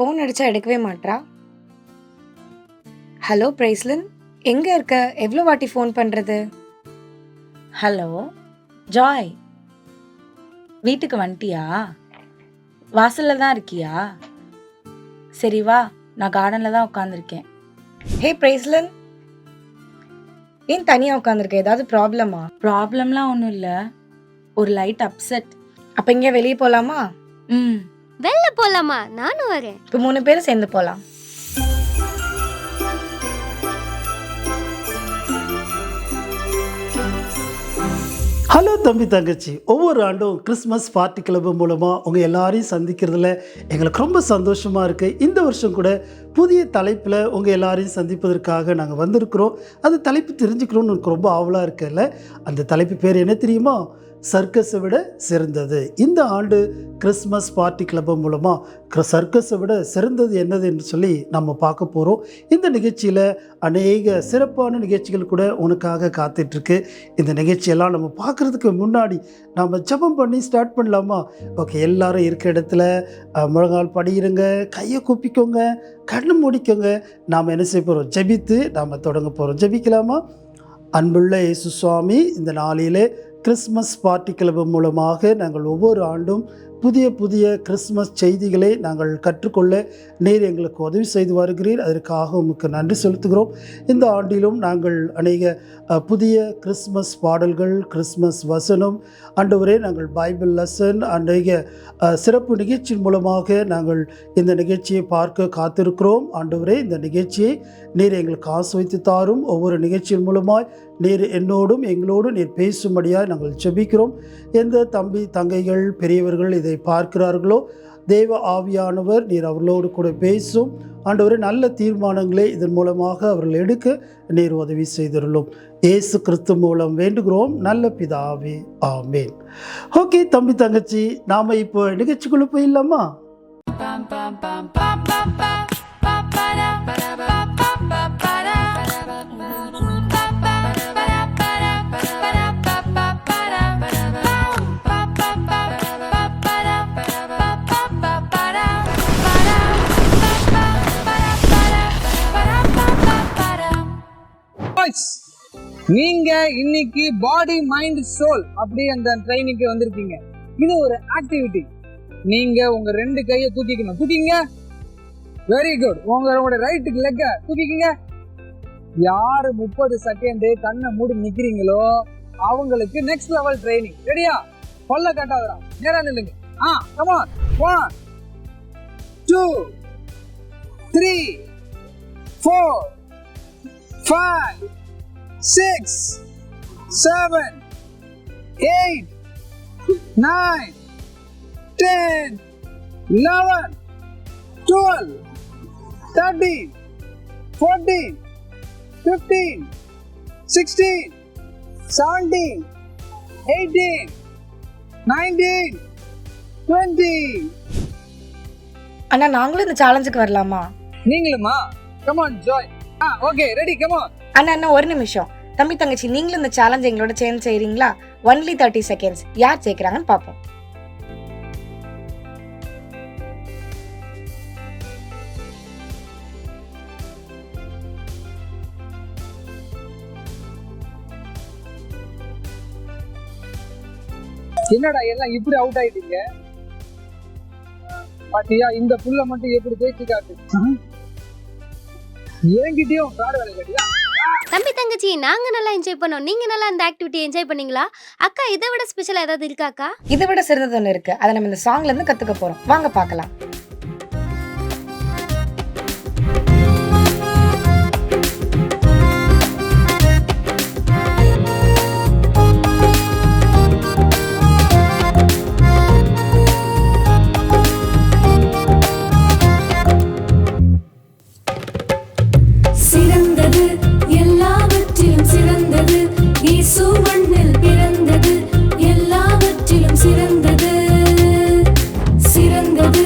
Phone அடிச்சா எடுக்கவே மாட்றா. ஹலோ பிரைஸ்லின், எங்க இருக்க? எவ்வளோ வாட்டி ஃபோன் பண்றது? ஹலோ ஜாய், வீட்டுக்கு வந்துட்டியா? வாசல்ல தான் இருக்கியா? சரி வா, நான் கார்டன்ல தான் உட்காந்துருக்கேன். ஹே பிரைஸ்லின், ஏன் தனியா உட்காந்துருக்க? ஏதாவது ப்ராப்ளமா? ப்ராப்ளம்லாம் ஒன்றும் இல்லை, ஒரு லைட் அப்செட். அப்ப இங்க வெளியே போலாமா? வெளில போலாமா? நானும் வரேன். இப்போ 3 பேரும் சேர்ந்து போலாம். ஹலோ தம்பி தங்கச்சி, ஒவ்வொரு ஆண்டும் கிறிஸ்மஸ் பார்ட்டி கிளப் மூலமாக உங்கள் எல்லாரையும் சந்திக்கிறதுல எங்களுக்கு ரொம்ப சந்தோஷமாக இருக்குது. இந்த வருஷம் கூட புதிய தலைப்பில் உங்கள் எல்லாரையும் சந்திப்பதற்காக நாங்கள் வந்திருக்கிறோம். அந்த தலைப்பு தெரிஞ்சுக்கணும்னு எனக்கு ரொம்ப ஆவலாக இருக்குல்ல. அந்த தலைப்பு பேர் என்ன தெரியுமா? சர்க்கஸை விட சிறந்தது. இந்த ஆண்டு கிறிஸ்மஸ் பார்ட்டி கிளப் மூலமாக சர்க்கஸை விட சிறந்தது என்னது என்று சொல்லி நம்ம பார்க்க போகிறோம். இந்த நிகழ்ச்சியில் அநேக சிறப்பான நிகழ்ச்சிகள் கூட உனக்காக காத்துட்ருக்கு. இந்த நிகழ்ச்சியெல்லாம் நம்ம பார்க்குறதுக்கு முன்னாடி நம்ம ஜெபம் பண்ணி ஸ்டார்ட் பண்ணலாமா? ஓகே, எல்லாரும் இருக்கிற இடத்துல முழங்கால் படியிருங்க, கையை கூப்பிக்கோங்க, கண்ணு மூடிக்கோங்க. நாம் என்ன செய்ய போகிறோம்? ஜெபித்து நாம் தொடங்க போகிறோம். ஜெபிக்கலாமா? அன்புள்ள இயேசு சுவாமி, இந்த நாளிலே கிறிஸ்மஸ் பார்ட்டி கிளப் மூலமாக நாங்கள் ஒவ்வொரு ஆண்டும் புதிய புதிய கிறிஸ்மஸ் செய்திகளை நாங்கள் கற்றுக்கொள்ள நீர் எங்களுக்கு உதவி செய்து வருகிறீர். அதற்காக உமக்கு நன்றி செலுத்துகிறோம். இந்த ஆண்டிலும் நாங்கள் அநேக புதிய கிறிஸ்மஸ் பாடல்கள், கிறிஸ்மஸ் வசனம், ஆண்டவரே நாங்கள் பைபிள் லெசன், அநேக சிறப்பு நிகழ்ச்சியின் மூலமாக நாங்கள் இந்த நிகழ்ச்சியை பார்க்க காத்திருக்கிறோம். ஆண்டவரே, இந்த நிகழ்ச்சியை நீர் எங்களுக்கு ஆசீர்வதித்து தாரும். ஒவ்வொரு நிகழ்ச்சியின் மூலமாய் நீர் என்னோடும் எங்களோடும் நீர் பேசும்படியாக நாங்கள் ஜெபிக்கிறோம். எந்த தம்பி தங்கைகள் பெரியவர்கள் இதை பார்க்கிறார்களோ, தேவ ஆவியானவர் நீர் அவர்களோடு கூட பேசும். ஆண்டவரே, நல்ல தீர்மானங்களை இதன் மூலமாக அவர்கள் எடுக்க நீர் உதவி செய்திருளும். இயேசு கிறிஸ்து மூலம் வேண்டுகிறோம் நல்ல பிதாவே, ஆமேன். ஓகே தம்பி தங்கச்சி, நாம் இப்போ நிகழ்ச்சிக்குள்ளே போயிடலாமா? நீங்க இன்னைக்கு பாடி மைண்ட் சோல் அப்படி அந்த ட்ரைனிங்க்கு வந்திருக்கீங்க. இது ஒரு ஆக்டிவிட்டி. நீங்க உங்க 2 கையை தூக்கிக்கணும். தூக்கிங்க. Very good. உங்களோட ரைட் லெக்க தூக்கிக்கங்க. யாரு 30 செகண்ட் கண்ணை மூடி நிக்கிறீங்களோ அவங்களுக்கு நெக்ஸ்ட் லெவல் ட்ரைனிங். ரெடியா? கொல்ல கட்டாதரா, நேரா நில்லுங்க. Come on. 1 2 3 4 5 6 7 8 9 10 11 12 13 14 15 16 17 18 19 20. அண்ணா, நாங்களும் இந்த சேலஞ்சுக்கு வரலாமா? நீங்களுமா? Come on Joy. Okay, ready, come on. அண்ணா ஒரு நிமிஷம். தம்பி தங்கச்சி, நீங்களும் இந்த சேலஞ்ச் எங்களோட சேர்ந்து செய்றீங்களா? Only 30 seconds. யார் ஜெயிக்கிறாங்கன்னு பார்ப்போம். என்னடா எல்லாம் இப்படி அவுட் ஆயிட்டீங்க? பாத்தியா, இந்த புள்ள மட்டும் எப்படி ஜெயிச்சு காட்டு. என்கிட்டயும் காடு வேலை கட்டியா? தம்பி தங்கச்சி, நாங்க நல்லா என்ஜாய் பண்ணோம். நீங்க நல்லா அந்த ஆக்டிவிட்டி என்ஜாய் பண்ணீங்களா? அக்கா, இதை விட ஸ்பெஷலா ஏதாவது இருக்காக்கா? இதை விட சிறந்தது ஒன்று இருக்கு. அதை நம்ம இந்த சாங்ல இருந்து கத்துக்க போறோம். வாங்க பார்க்கலாம். சிறந்தது, எல்லாவற்றிலும் சிறந்தது, இயேசு மண்ணில் பிறந்தது, எல்லாவற்றிலும் சிறந்தது, சிறந்தது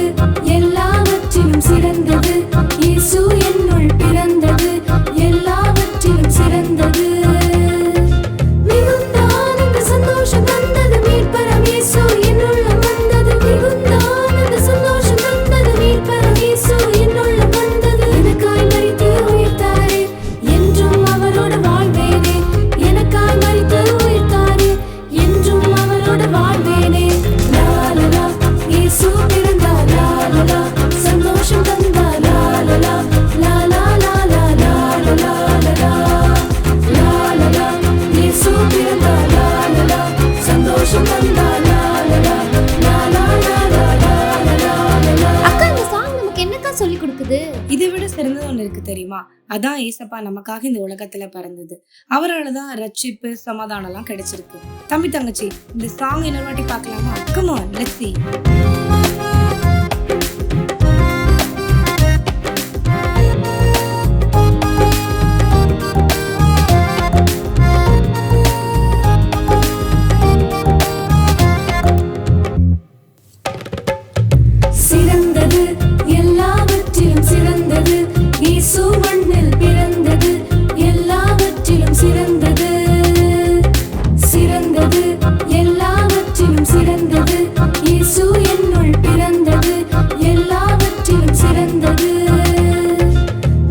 தெரியுமா? அதான் ஏசப்பா நமக்காக இந்த உலகத்துல பிறந்தது. அவரால் தான் ரட்சிப்பு சமாதானம் எல்லாம் கிடைச்சிருக்கு. தம்பி தங்கச்சி, இந்த சாங் இன்னொரு வாட்டி பார்க்கலாமா? Come on, let's see. சிறந்தது எல்லாவற்றிலும் சிறந்தது இயேசு மண்ணில் பிறந்தது எல்லாவற்றிலும் சிறந்தது சிறந்தது எல்லாவற்றிலும் சிறந்தது இயேசு என்னுள் பிறந்தது எல்லாவற்றிலும் சிறந்தது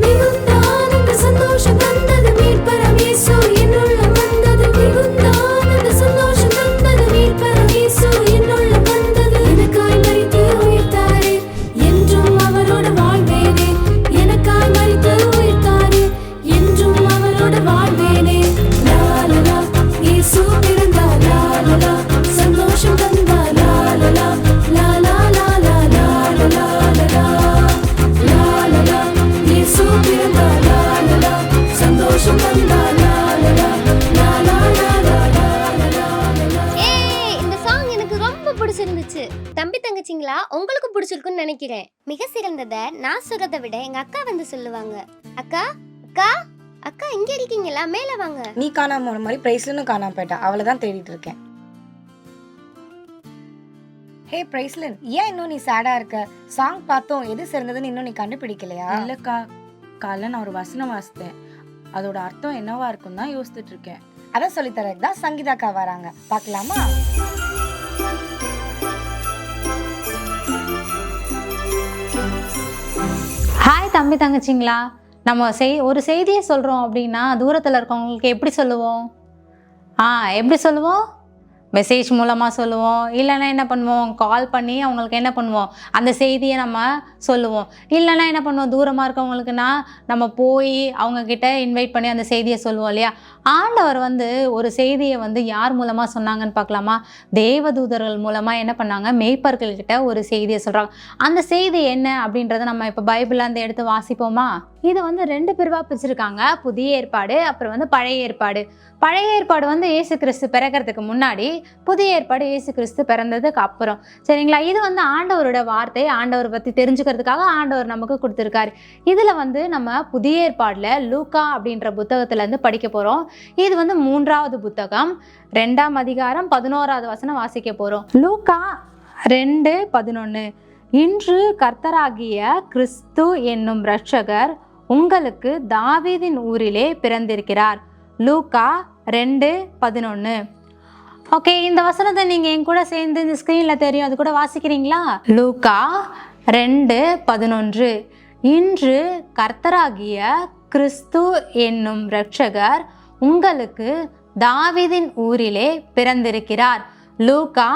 மிகுந்த ஆனந்த சந்தோஷம் தந்தது மீட்பரம் இயேசு என்னுள்ளம் வந்தது மிகுந்த ஆனந்த சந்தோஷம் தந்தது மீட்பரம் இயேசு என்னுள்ளம் வந்தது எனக்காய் மரித்து உயிர்த்தாரே என்றும் அவரோட வாழ்வேனே எனக்காய் மரித்து உயிர்த்தாரே என்றும் அவரோட வாழ்வேனே லா லா லா இயேசு பிறந்தார் லா லா லா சந்தோஷம் தந்தார் லா லா லா லா லா லா லா லா லா லா லா லா லா இயேசு பிறந்தார் லா லா லா சந்தோஷம் தந்தார் லா லா லா லா லா லா லா லா. ஏய், இந்த சாங் எனக்கு ரொம்ப பிடிச்சிருந்துச்சு. தம்பி தங்கச்சிங்களா, உங்களுக்கு பிடிச்சிருக்குன்னு நினைக்கிறேன். மிக சிறந்ததை நான் சொல்றதை விட எங்க அக்கா வந்து சொல்லுவாங்க. அக்கா அக்கா அக்கா, இங்க இருக்கீங்களா? மேல வாங்க. நீ காணாம போன மாதிரி பிரைஸ்லனும் காணாம போயிட்டா. அவளை தான் தேடிட்டு இருக்கேன். ஹே பிரைஸ்லன், ஏன் இன்னும் நீ சேடா இருக்க? சாங் பார்த்தோம், எது சிறந்ததுன்னு இன்னும் நீ கண்டுபிடிக்கலையா? இல்லக்கா, காலைல நான் ஒரு வசனம் வாசித்தேன். அதோட அர்த்தம் என்னவா இருக்குன்னு தான் யோசிச்சுட்டு இருக்கேன். அதான் சொல்லித்தரக்கு தான் சங்கீதாக்கா வராங்க. பார்க்கலாமா? ஹாய் தம்பி தங்கச்சிங்களா, நம்ம ஒரு செய்தியை சொல்கிறோம் அப்படின்னா தூரத்தில் இருக்கவங்களுக்கு எப்படி சொல்லுவோம்? எப்படி சொல்லுவோம்? மெசேஜ் மூலமாக சொல்லுவோம். இல்லைன்னா என்ன பண்ணுவோம்? கால் பண்ணி அவங்களுக்கு என்ன பண்ணுவோம்? அந்த செய்தியை நம்ம சொல்லுவோம். இல்லைன்னா என்ன பண்ணுவோம்? தூரமாக இருக்கவங்களுக்குன்னா நம்ம போய் அவங்கக்கிட்ட இன்வைட் பண்ணி அந்த செய்தியை சொல்லுவோம் இல்லையா? ஆண்டவர் வந்து ஒரு செய்தியை வந்து யார் மூலமாக சொன்னாங்கன்னு பார்க்கலாமா? தேவதூதர்கள் மூலமாக என்ன பண்ணாங்க? மேய்ப்பர்கள்கிட்ட ஒரு செய்தியை சொல்கிறாங்க. அந்த செய்தி என்ன அப்படின்றத நம்ம இப்போ பைபிளில் அந்த எடுத்து வாசிப்போமா? இது வந்து 2 பிரிவாக பிரிச்சிருக்காங்க. புதிய ஏற்பாடு, அப்புறம் வந்து பழைய ஏற்பாடு. பழைய ஏற்பாடு வந்து இயேசு கிறிஸ்து பிறக்கிறதுக்கு முன்னாடி, புதிய ஏற்பாடு இயேசு கிறிஸ்து பிறந்ததுக்கு அப்புறம். சரிங்களா? இது வந்து ஆண்டவரோட வார்த்தை. ஆண்டவர் பற்றி தெரிஞ்சுக்கிறதுக்காக ஆண்டவர் நமக்கு கொடுத்துருக்காரு. இதில் வந்து நம்ம புதிய ஏற்பாடில் லூக்கா அப்படின்ற புத்தகத்துலேருந்து படிக்க போகிறோம். இது வந்து 3வது புத்தகம், 2ஆம் அதிகாரம் 11வது வசனம் வாசிக்க போகிறோம். லூக்கா 2:11. இன்று கர்த்தராகிய கிறிஸ்து என்னும் இரட்சகர் உங்களுக்கு தாவீதின் ஊரிலே பிறந்திருக்கிறார். லூக்கா 2:11. ஓகே, இந்த வசனத்தை நீங்கள் என் கூட சேர்ந்து இந்த ஸ்க்ரீனில் தெரியும், அது கூட வாசிக்கிறீங்களா? லூக்கா 2:11. இன்று கர்த்தராகிய கிறிஸ்து என்னும் இரட்சகர் உங்களுக்கு தாவீதின் ஊரிலே பிறந்திருக்கிறார். லூக்கா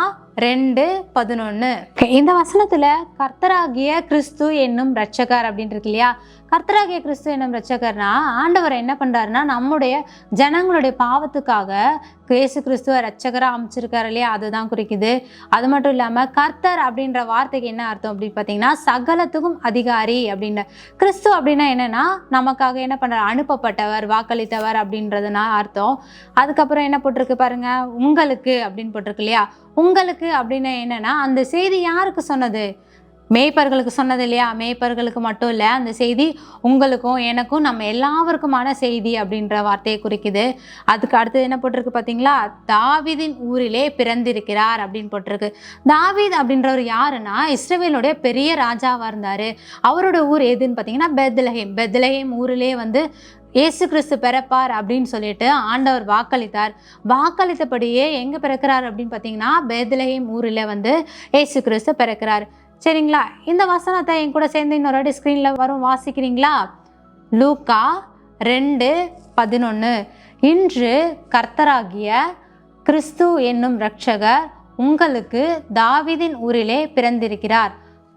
2:11. இந்த வசனத்தில் கர்த்தராகிய கிறிஸ்து என்னும் இரட்சகர் அப்படின்னு இருக்கு இல்லையா? கர்த்தராகிய கிறிஸ்து என்னும் இரட்சகர்னா ஆண்டவர் என்ன பண்ணுறாருன்னா நம்முடைய ஜனங்களுடைய பாவத்துக்காக இயேசு கிறிஸ்துவ இரட்சகராக அமைச்சிருக்காரு இல்லையா? அதுதான் குறிக்குது. அது மட்டும் இல்லாமல் கர்த்தர் அப்படின்ற வார்த்தைக்கு என்ன அர்த்தம் அப்படின்னு பார்த்தீங்கன்னா சகலத்துக்கும் அதிகாரி அப்படின்ற. கிறிஸ்து அப்படின்னா என்னென்னா நமக்காக என்ன பண்ணுறார்? அனுப்பப்பட்டவர், வாக்களித்தவர் அப்படின்றதுனா அர்த்தம். அதுக்கப்புறம் என்ன போட்டிருக்கு பாருங்க, உங்களுக்கு அப்படின்னு போட்டிருக்கு இல்லையா? உங்களுக்கு அப்படின்னா என்னன்னா அந்த செய்தி யாருக்கு சொன்னது? மேய்ப்பர்களுக்கு சொன்னது இல்லையா? மேய்ப்பர்களுக்கு மட்டும் இல்லை, அந்த செய்தி உங்களுக்கும் எனக்கும் நம்ம எல்லாருக்குமான செய்தி அப்படின்ற வார்த்தையை குறிக்குது. அதுக்கு அடுத்தது என்ன போட்டிருக்கு பார்த்தீங்களா? தாவீதின் ஊரிலே பிறந்திருக்கிறார் அப்படின்னு போட்டிருக்கு. தாவீத் அப்படின்றவர் யாருன்னா இஸ்ரவேலுடைய பெரிய ராஜாவாக இருந்தார். அவரோட ஊர் எதுன்னு பார்த்தீங்கன்னா பெத்லஹேம். பெத்லஹேம் ஊரிலே வந்து இயேசு கிறிஸ்து பிறப்பார் அப்படின்னு சொல்லிட்டு ஆண்டவர் வாக்களித்தார். வாக்களித்தபடியே எங்கே பிறக்கிறார் அப்படின்னு பார்த்தீங்கன்னா பெத்லஹேம் ஊரில் வந்து இயேசு கிறிஸ்து பிறக்கிறார். சரிங்களா? இந்த வசனத்தை என் கூட சேர்ந்து இன்னொரு ஸ்க்ரீனில் வரும், வாசிக்கிறீங்களா? லூக்கா 2:11. இன்று கர்த்தராகிய கிறிஸ்து என்னும் இரட்சகர் உங்களுக்கு தாவீதின் ஊரிலே பிறந்திருக்கிறார்.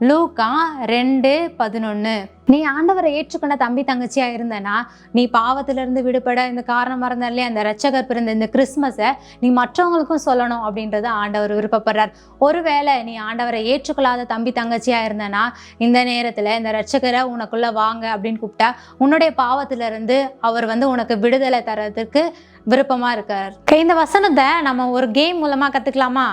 லூக்கா 2:11. நீ ஆண்டவரை ஏற்றுக்கொண்ட தம்பி தங்கச்சியா இருந்தனா நீ பாவத்திலிருந்து விடுபட இந்த காரணம் மறந்த இல்லையா அந்த ரட்சகர் பிறந்த இந்த கிறிஸ்மஸை நீ மற்றவங்களுக்கும் சொல்லணும் அப்படின்றத ஆண்டவர் விருப்பப்படுறார். ஒருவேளை நீ ஆண்டவரை ஏற்றுக்கொள்ளாத தம்பி தங்கச்சியா இருந்தனா இந்த நேரத்தில் இந்த ரட்சகரை உனக்குள்ள வாங்க அப்படின்னு கூப்பிட்டா உன்னுடைய பாவத்திலிருந்து அவர் உனக்கு விடுதலை தரதுக்கு விருப்பமா இருக்கார். இந்த வசனத்தை நம்ம ஒரு கேம் மூலமா கத்துக்கலாமா?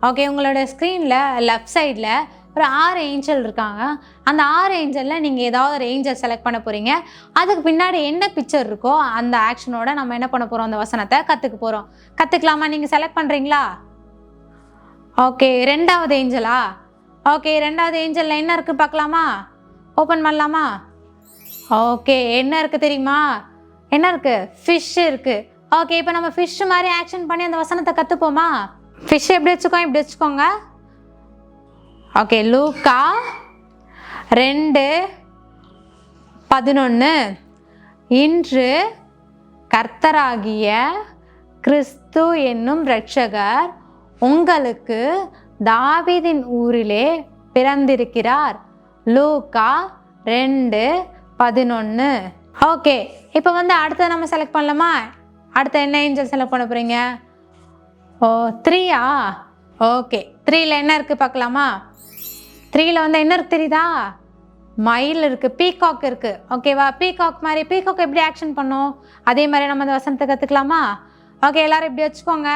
ஓகே, உங்களோட ஸ்க்ரீனில் லெஃப்ட் சைடில் ஒரு 6 ஏஞ்சல் இருக்காங்க. அந்த 6 ஏஞ்சலில் நீங்கள் ஏதாவது ஒரு ஏஞ்சல் செலக்ட் பண்ண போகிறீங்க. அதுக்கு பின்னாடி என்ன பிக்சர் இருக்கோ அந்த ஆக்ஷனோட நம்ம என்ன பண்ண போகிறோம், அந்த வசனத்தை கற்றுக்க போகிறோம். கற்றுக்கலாமா? நீங்கள் செலக்ட் பண்ணுறீங்களா? ஓகே, 2வது ஏஞ்சலா? ஓகே, 2வது ஏஞ்சலில் என்ன இருக்குது பார்க்கலாமா? ஓப்பன் பண்ணலாமா? ஓகே, என்ன இருக்குது தெரியுமா? என்ன இருக்குது? ஃபிஷ் இருக்குது. ஓகே, இப்போ நம்ம ஃபிஷ் மாதிரி ஆக்ஷன் பண்ணி அந்த வசனத்தை கற்றுப்போமா? ஃபிஷ் எப்படி வச்சுக்கோங்க, இப்படி வச்சுக்கோங்க. ஓகே, லூக்கா 2:11. இன்று கர்த்தராகிய கிறிஸ்து என்னும் இரட்சகர் உங்களுக்கு தாவீதின் ஊரிலே பிறந்திருக்கிறார். லூக்கா 2:11. ஓகே, இப்போ அடுத்த நம்ம செலக்ட் பண்ணலாமா? அடுத்த என்ன ஏஞ்சல் செலக்ட் பண்ண போகிறீங்க? 3யா? ஓகே, 3ல என்ன இருக்குது பார்க்கலாமா? 3ல என்ன இருக்குது தெரியுதா? மயில் இருக்குது, பீகாக் இருக்குது. ஓகேவா? பீகாக் மாதிரி பீகாக் எப்படி ஆக்ஷன் பண்ணோம் அதே மாதிரி நம்ம அந்த வசனத்தை கற்றுக்கலாமா? ஓகே, எல்லோரும் இப்படி வச்சுக்கோங்க.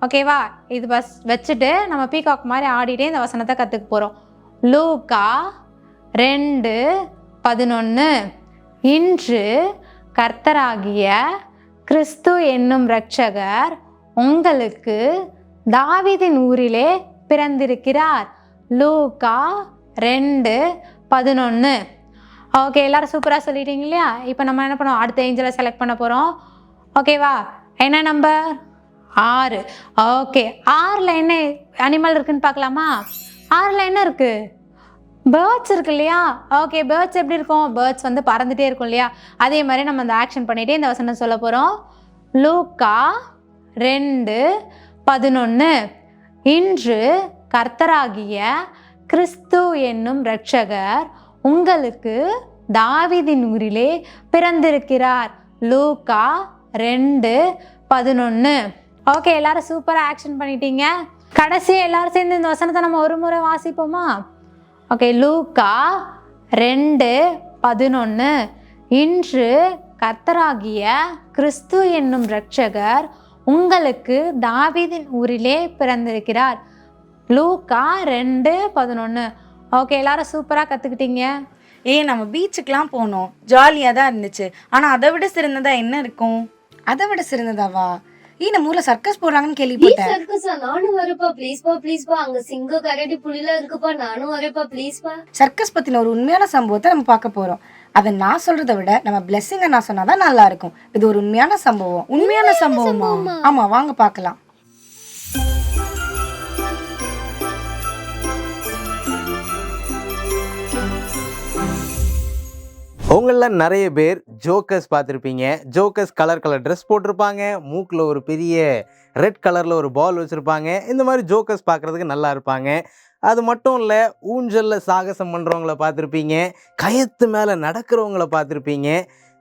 ஓகேவா? இது வச்சுட்டு நம்ம பீகாக் மாதிரி ஆடிட்டே இந்த வசனத்தை கற்றுக்க போகிறோம். லூக்கா 2:11. இன்று கர்த்தராகிய கிறிஸ்து என்னும் இரட்சகர் உங்களுக்கு தாவீதின் ஊரிலே பிறந்திருக்கிறார். லூக்கா 2:11. ஓகே, எல்லாரும் சூப்பராக சொல்லிட்டீங்க இல்லையா? இப்போ நம்ம என்ன பண்ணுவோம், அடுத்த ஏஞ்சலை செலக்ட் பண்ண போகிறோம். ஓகேவா? என்ன நம்பர்? 6. ஓகே, 6ல் என்ன அனிமல் இருக்குன்னு பார்க்கலாமா? 6ல் என்ன இருக்குது? பேர்ட்ஸ் இருக்கு இல்லையா? ஓகே, பேர்ட்ஸ் எப்படி இருக்கும்? பேர்ட்ஸ் பறந்துகிட்டே இருக்கும் இல்லையா? அதே மாதிரி நம்ம அந்த ஆக்ஷன் பண்ணிகிட்டே இந்த வசனம் சொல்ல போகிறோம். லூக்கா 2:11. இன்று கர்த்தராகிய கிறிஸ்து என்னும் இரட்சகர் உங்களுக்கு தாவீதின் ஊரிலே பிறந்திருக்கிறார். லூக்கா 2:11. ஓகே, எல்லாரும் சூப்பராக ஆக்ஷன் பண்ணிட்டீங்க. கடைசியாக எல்லாரும் சேர்ந்து இந்த வசனத்தை நம்ம ஒரு முறை வாசிப்போமா? ஓகே, லூக்கா 2:11. இன்று கர்த்தராகிய கிறிஸ்து என்னும் இரட்சகர் உங்களுக்கு தாவீதின் ஊரிலே பிறந்திருக்கிறார். லூக்கா 2:11. ஓகே, எல்லாரும் சூப்பராக கற்றுக்கிட்டீங்க. நம்ம பீச்சுக்கெலாம் போனோம், ஜாலியாக தான் இருந்துச்சு. ஆனால் அதை விட சிறந்ததா என்ன இருக்கும்? அதை விட சிறந்ததாவா? நம்ம ஊர்ல சர்க்கஸ் போடுறாங்கன்னு கேள்விப்பட்டேன். சர்க்கஸா? நானும் வரேப்பா, ப்ளீஸ்பா. அங்க சிங்கம், கரடி, புலிலாம் இருக்குப்பா, நானும் வரேப்பா, ப்ளீஸ்பா. சர்க்கஸ் பத்தின ஒரு உண்மையான சம்பவத்தை நம்ம பார்க்க போறோம். அதை நான் சொல்றதை விட நம்ம பிளெஸிங்க நான் சொன்னாதான் நல்லா இருக்கும். இது ஒரு உண்மையான சம்பவம். உண்மையான சம்பவமா? ஆமா, வாங்க பார்க்கலாம். உங்களில் நிறைய பேர் ஜோக்கர்ஸ் பார்த்துருப்பீங்க. ஜோக்கர்ஸ் கலர் ட்ரெஸ் போட்டிருப்பாங்க, மூக்கில் ஒரு பெரிய ரெட் கலரில் ஒரு பால் வச்சுருப்பாங்க. இந்த மாதிரி ஜோக்கர்ஸ் பார்க்குறதுக்கு நல்லா இருப்பாங்க. அது மட்டும் இல்லை, ஊஞ்சலில் சாகசம் பண்ணுறவங்கள பார்த்துருப்பீங்க, கயத்து மேலே நடக்கிறவங்கள பார்த்துருப்பீங்க,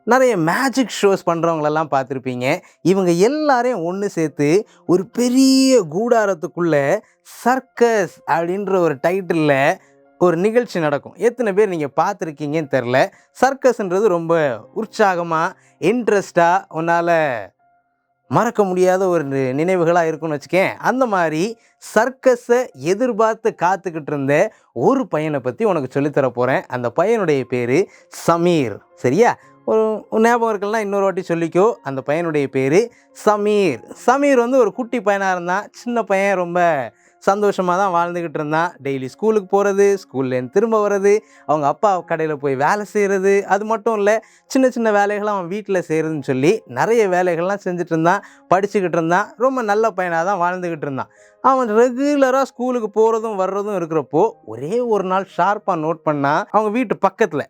நிறைய மேஜிக் ஷோஸ் பண்ணுறவங்களெல்லாம் பார்த்துருப்பீங்க. இவங்க எல்லாரையும் ஒன்று சேர்த்து ஒரு பெரிய கூடாரத்துக்குள்ளே சர்க்கஸ் அப்படின்ற ஒரு டைட்டிலில் ஒரு நிகழ்ச்சி நடக்கும். எத்தனை பேர் நீங்கள் பார்த்துருக்கீங்கன்னு தெரில. சர்க்கஸ்ன்றது ரொம்ப உற்சாகமாக, இன்ட்ரெஸ்டாக, உன்னால் மறக்க முடியாத ஒரு நினைவுகளாக இருக்குன்னு வச்சுக்கேன். அந்த மாதிரி சர்க்கஸை எதிர்பார்த்து காத்துக்கிட்டு இருந்த ஒரு பையனை பற்றி உனக்கு சொல்லித்தர போகிறேன். அந்த பையனுடைய பேர் சமீர். சரியா? ஒரு ஞாபகம் இருக்குன்னா இன்னொரு வாட்டி சொல்லிக்கோ. அந்த பையனுடைய பேர் சமீர். சமீர் ஒரு குட்டி பையனாக இருந்தான். சின்ன பையன், ரொம்ப சந்தோஷமாக தான் வாழ்ந்துக்கிட்டு இருந்தான். டெய்லி ஸ்கூலுக்கு போகிறது, ஸ்கூல்லேருந்து திரும்ப வர்றது, அவங்க அப்பா கடையில் போய் வேலை செய்கிறது, அது மட்டும் இல்லை சின்ன சின்ன வேலைகளை அவன் வீட்டில் செய்கிறதுன்னு சொல்லி நிறைய வேலைகள்லாம் செஞ்சுட்டு இருந்தான், படிச்சுக்கிட்டு இருந்தான். ரொம்ப நல்ல பையனாக தான் வாழ்ந்துக்கிட்டு இருந்தான். அவன் ரெகுலராக ஸ்கூலுக்கு போகிறதும் வர்றதும் இருக்கிறப்போ ஒரே ஒரு நாள் ஷார்ப்பாக நோட் பண்ணால் அவங்க வீட்டு பக்கத்தில்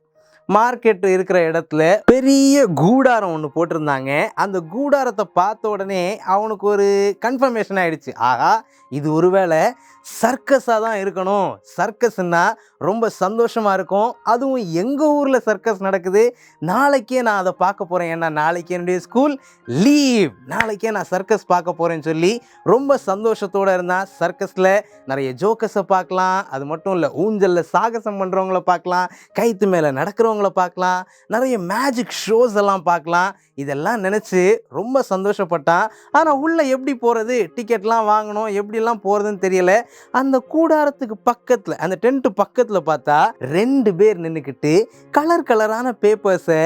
மார்க்கெட் இருக்கிற இடத்துல பெரிய கூடாரம் ஒன்று போட்டிருந்தாங்க. அந்த கூடாரத்தை பார்த்த உடனே அவனுக்கு ஒரு கன்ஃபர்மேஷன் ஆயிடுச்சு, ஆகா இது ஒருவேளை சர்க்கஸாக தான் இருக்கணும், சர்க்கஸ்ன்னா ரொம்ப சந்தோஷமாக இருக்கும், அதுவும் எங்கள் ஊரில் சர்க்கஸ் நடக்குது, நாளைக்கே நான் அதை பார்க்க போகிறேன், ஏன்னா நாளைக்கு என்னுடைய ஸ்கூல் லீவ், நாளைக்கே நான் சர்க்கஸ் பார்க்க போகிறேன்னு சொல்லி ரொம்ப சந்தோஷத்தோடு இருந்தான். சர்க்கஸில் நிறைய ஜோக்கஸை பார்க்கலாம், அது மட்டும் இல்லை ஊஞ்சலில் சாகசம் பண்ணுறவங்கள பார்க்கலாம், கைத்து மேலே நடக்கிறவங்கள பார்க்கலாம், நிறைய மேஜிக் ஷோஸ் எல்லாம் பார்க்கலாம். இதெல்லாம் நினச்சி ரொம்ப சந்தோஷப்பட்டான். ஆனால் உள்ளே எப்படி போகிறது, டிக்கெட்லாம் வாங்கணும், எப்படிலாம் போகிறதுன்னு தெரியல. அந்த கூடாரத்துக்கு பக்கத்தில், அந்த டென்ட்டு பக்கத்தில் பார்த்தா 2 பேர் நின்றுக்கிட்டு கலர் கலரான பேப்பர்ஸை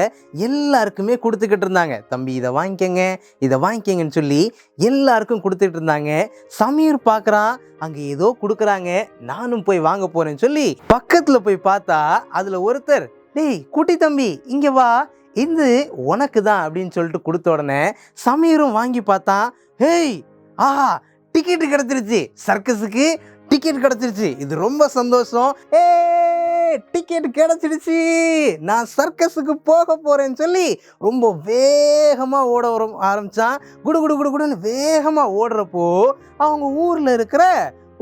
எல்லாருக்குமே கொடுத்துக்கிட்டு இருந்தாங்க. தம்பி இதை வாங்கிக்கங்க, இதை வாங்கிக்கங்கன்னு சொல்லி எல்லாருக்கும் கொடுத்துட்டு இருந்தாங்க. சமீர் பார்க்குறான், அங்கே ஏதோ கொடுக்குறாங்க, நானும் போய் வாங்க போகிறேன்னு சொல்லி பக்கத்தில் போய் பார்த்தா அதில் ஒருத்தர், டேய் குட்டி தம்பி இங்கே வா, இது உனக்கு தான் அப்படின்னு சொல்லிட்டு கொடுத்த உடனே சமீரும் வாங்கி பார்த்தான். ஹேய் ஆஹா டிக்கெட்டு கிடச்சிருச்சு, சர்க்கஸுக்கு டிக்கெட் கிடச்சிருச்சு, இது ரொம்ப சந்தோஷம், டிக்கெட் கிடச்சிருச்சு, நான் சர்க்கஸுக்கு போக போகிறேன்னு சொல்லி ரொம்ப வேகமாக ஓட ஆரம்பித்தான். குடு குடு குடு குடுன்னு வேகமாக ஓடுறப்போ அவங்க ஊரில் இருக்கிற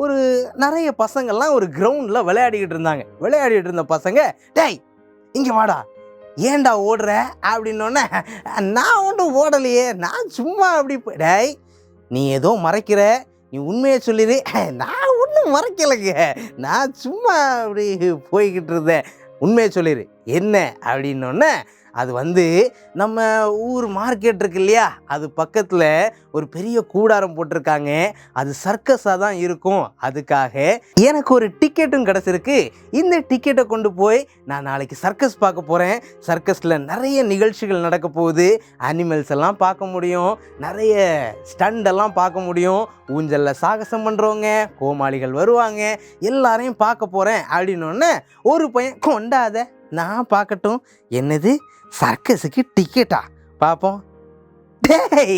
ஒரு நிறைய பசங்கள்லாம் ஒரு கிரவுண்டில் விளையாடிக்கிட்டு இருந்தாங்க. விளையாடிட்டு இருந்த பசங்க, டேய் இங்கே வாடா, ஏன்டா ஓடுற அப்படின்னோடனே, நான் ஒன்றும் ஓடலையே, நான் சும்மா அப்படி டேய் நீ ஏதோ மறைக்கிற, நீ உண்மையை சொல்லிடு, நான் ஒன்றும் மறைக்கலைங்க, நான் சும்மா அப்படி போய்கிட்டு இருந்தேன், உண்மையை சொல்லிடு என்ன அப்படின்னோடனே, அது நம்ம ஊர் மார்க்கெட் இருக்கு இல்லையா, அது பக்கத்தில் ஒரு பெரிய கூடாரம் போட்டிருக்காங்க, அது சர்க்கஸாக தான் இருக்கும், அதுக்காக எனக்கு ஒரு டிக்கெட்டும் கிடச்சிருக்கு, இந்த டிக்கெட்டை கொண்டு போய் நான் நாளைக்கு சர்க்கஸ் பார்க்க போகிறேன், சர்க்கஸில் நிறைய நிகழ்ச்சிகள் நடக்க போகுது, அனிமல்ஸ் எல்லாம் பார்க்க முடியும், நிறைய ஸ்டண்டெல்லாம் பார்க்க முடியும், ஊஞ்சலில் சாகசம் பண்ணுறவங்க, கோமாளிகள் வருவாங்க, எல்லாரையும் பார்க்க போகிறேன் அப்படின்னோடனே ஒரு பையன், கொண்டாத நான் பார்க்கட்டும், என்னது சர்க்கஸுக்கு டிக்கெட்டா பார்ப்போம், டேய்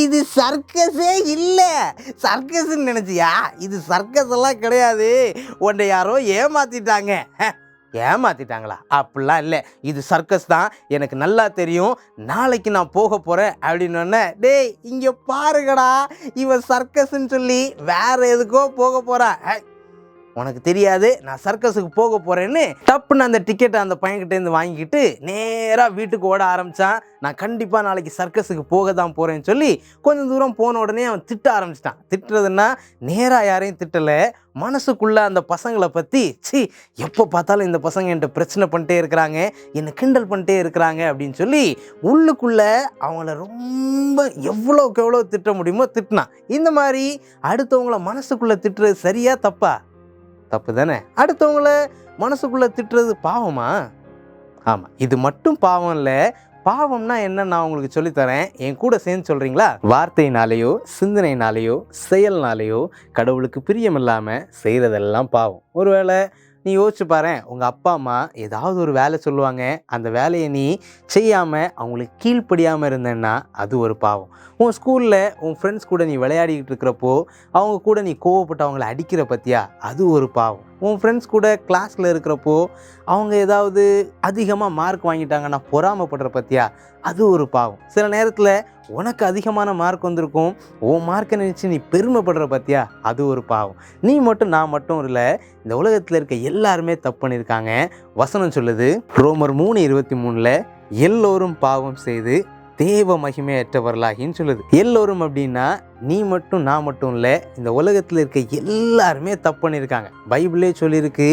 இது சர்க்கஸே இல்லை, சர்க்கஸ்ன்னு நினச்சியா, இது சர்க்கஸ் எல்லாம் கிடையாது, உன்னை யாரோ ஏமாத்திட்டாங்க. ஏமாத்திட்டாங்களா, அப்படிலாம் இல்லை, இது சர்க்கஸ் தான், எனக்கு நல்லா தெரியும், நாளைக்கு நான் போக போகிறேன் அப்படின்னோடனே, டேய் இங்கே பாருங்கடா, இவன் சர்க்கஸ்ன்னு சொல்லி வேற எதுக்கோ போக போகிறான், உனக்கு தெரியாது நான் சர்க்கஸுக்கு போக போகிறேன்னு டப்புன்னு அந்த டிக்கெட்டை அந்த பையன்கிட்டேருந்து வாங்கிக்கிட்டு நேராக வீட்டுக்கு ஓட ஆரம்பித்தான். நான் கண்டிப்பாக நாளைக்கு சர்க்கஸுக்கு போக தான் போகிறேன்னு சொல்லி கொஞ்சம் தூரம் போன உடனே அவன் திட்ட ஆரம்பிச்சிட்டான். திட்டுறதுன்னா நேராக யாரையும் திட்டலை, மனசுக்குள்ளே அந்த பசங்களை பற்றி, சி எப்போ பார்த்தாலும் இந்த பசங்க என்கிட்ட பிரச்சனை பண்ணிட்டே இருக்கிறாங்க, என்னை கிண்டல் பண்ணிட்டே இருக்கிறாங்க அப்படின்னு சொல்லி உள்ளுக்குள்ளே அவங்கள ரொம்ப எவ்வளோக்கு எவ்வளோ திட்ட முடியுமோ திட்டினான். இந்த மாதிரி அடுத்தவங்கள மனசுக்குள்ளே திட்டுறது சரியா தப்பா? தப்பு தானே. அடுத்தவங்கள மனசுக்குள்ளே திட்டுறது பாவமா? ஆமாம், இது மட்டும் பாவம் இல்லை. பாவம்னா என்ன நான் உங்களுக்கு சொல்லித்தரேன், என் கூட சேர்ந்து சொல்கிறீங்களா? வார்த்தையினாலேயோ சிந்தனையினாலேயோ செயல்னாலேயோ கடவுளுக்கு பிரியமில்லாமல் செய்கிறதெல்லாம் பாவம். ஒருவேளை நீ யோசிச்சு பாரு, உங்கள் அப்பா அம்மா ஏதாவது ஒரு வேலை சொல்லுவாங்க, அந்த வேலையை நீ செய்யாமல் அவங்களுக்கு கீழ்ப்படியாமல் இருந்தேன்னா அது ஒரு பாவம். உன் ஸ்கூலில் உன் ஃப்ரெண்ட்ஸ் கூட நீ விளையாடிக்கிட்டு இருக்கிறப்போ அவங்க கூட நீ கோவப்பட்டு அவங்கள அடிக்கிற பற்றியா, அது ஒரு பாவம். உன் ஃப்ரெண்ட்ஸ் கூட கிளாஸில் இருக்கிறப்போ அவங்க ஏதாவது அதிகமாக மார்க் வாங்கிட்டாங்கன்னா பொறாமப்படுற பற்றியா, அது ஒரு பாவம். சில நேரத்தில் உனக்கு அதிகமான மார்க் வந்திருக்கும், உன் மார்க்கை நினச்சி நீ பெருமைப்படுற பற்றியா, அது ஒரு பாவம். நீ மட்டும் நான் மட்டும் இல்லை, இந்த உலகத்தில் இருக்க எல்லாருமே தப்பு பண்ணியிருக்காங்க. வசனம் சொல்லுது ரோமர் 3:23 எல்லோரும் பாவம் செய்து தேவ மகிமையற்றவர்களாகின்னு சொல்லுது. எல்லோரும் அப்படின்னா நீ மட்டும் நான் மட்டும் இல்லை, இந்த உலகத்தில் இருக்க எல்லாருமே தப்பு பண்ணியிருக்காங்க. பைபிளே சொல்லியிருக்கு,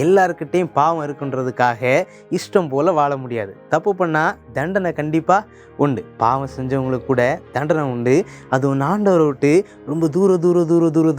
எல்லாருக்கிட்டையும் பாவம் இருக்குன்றதுக்காக இஷ்டம் போல் வாழ முடியாது. தப்பு பண்ணால் தண்டனை கண்டிப்பாக உண்டு. பாவம் செஞ்சவங்களுக்கு கூட தண்டனை உண்டு. அதுவும் ஆண்டவரை விட்டு ரொம்ப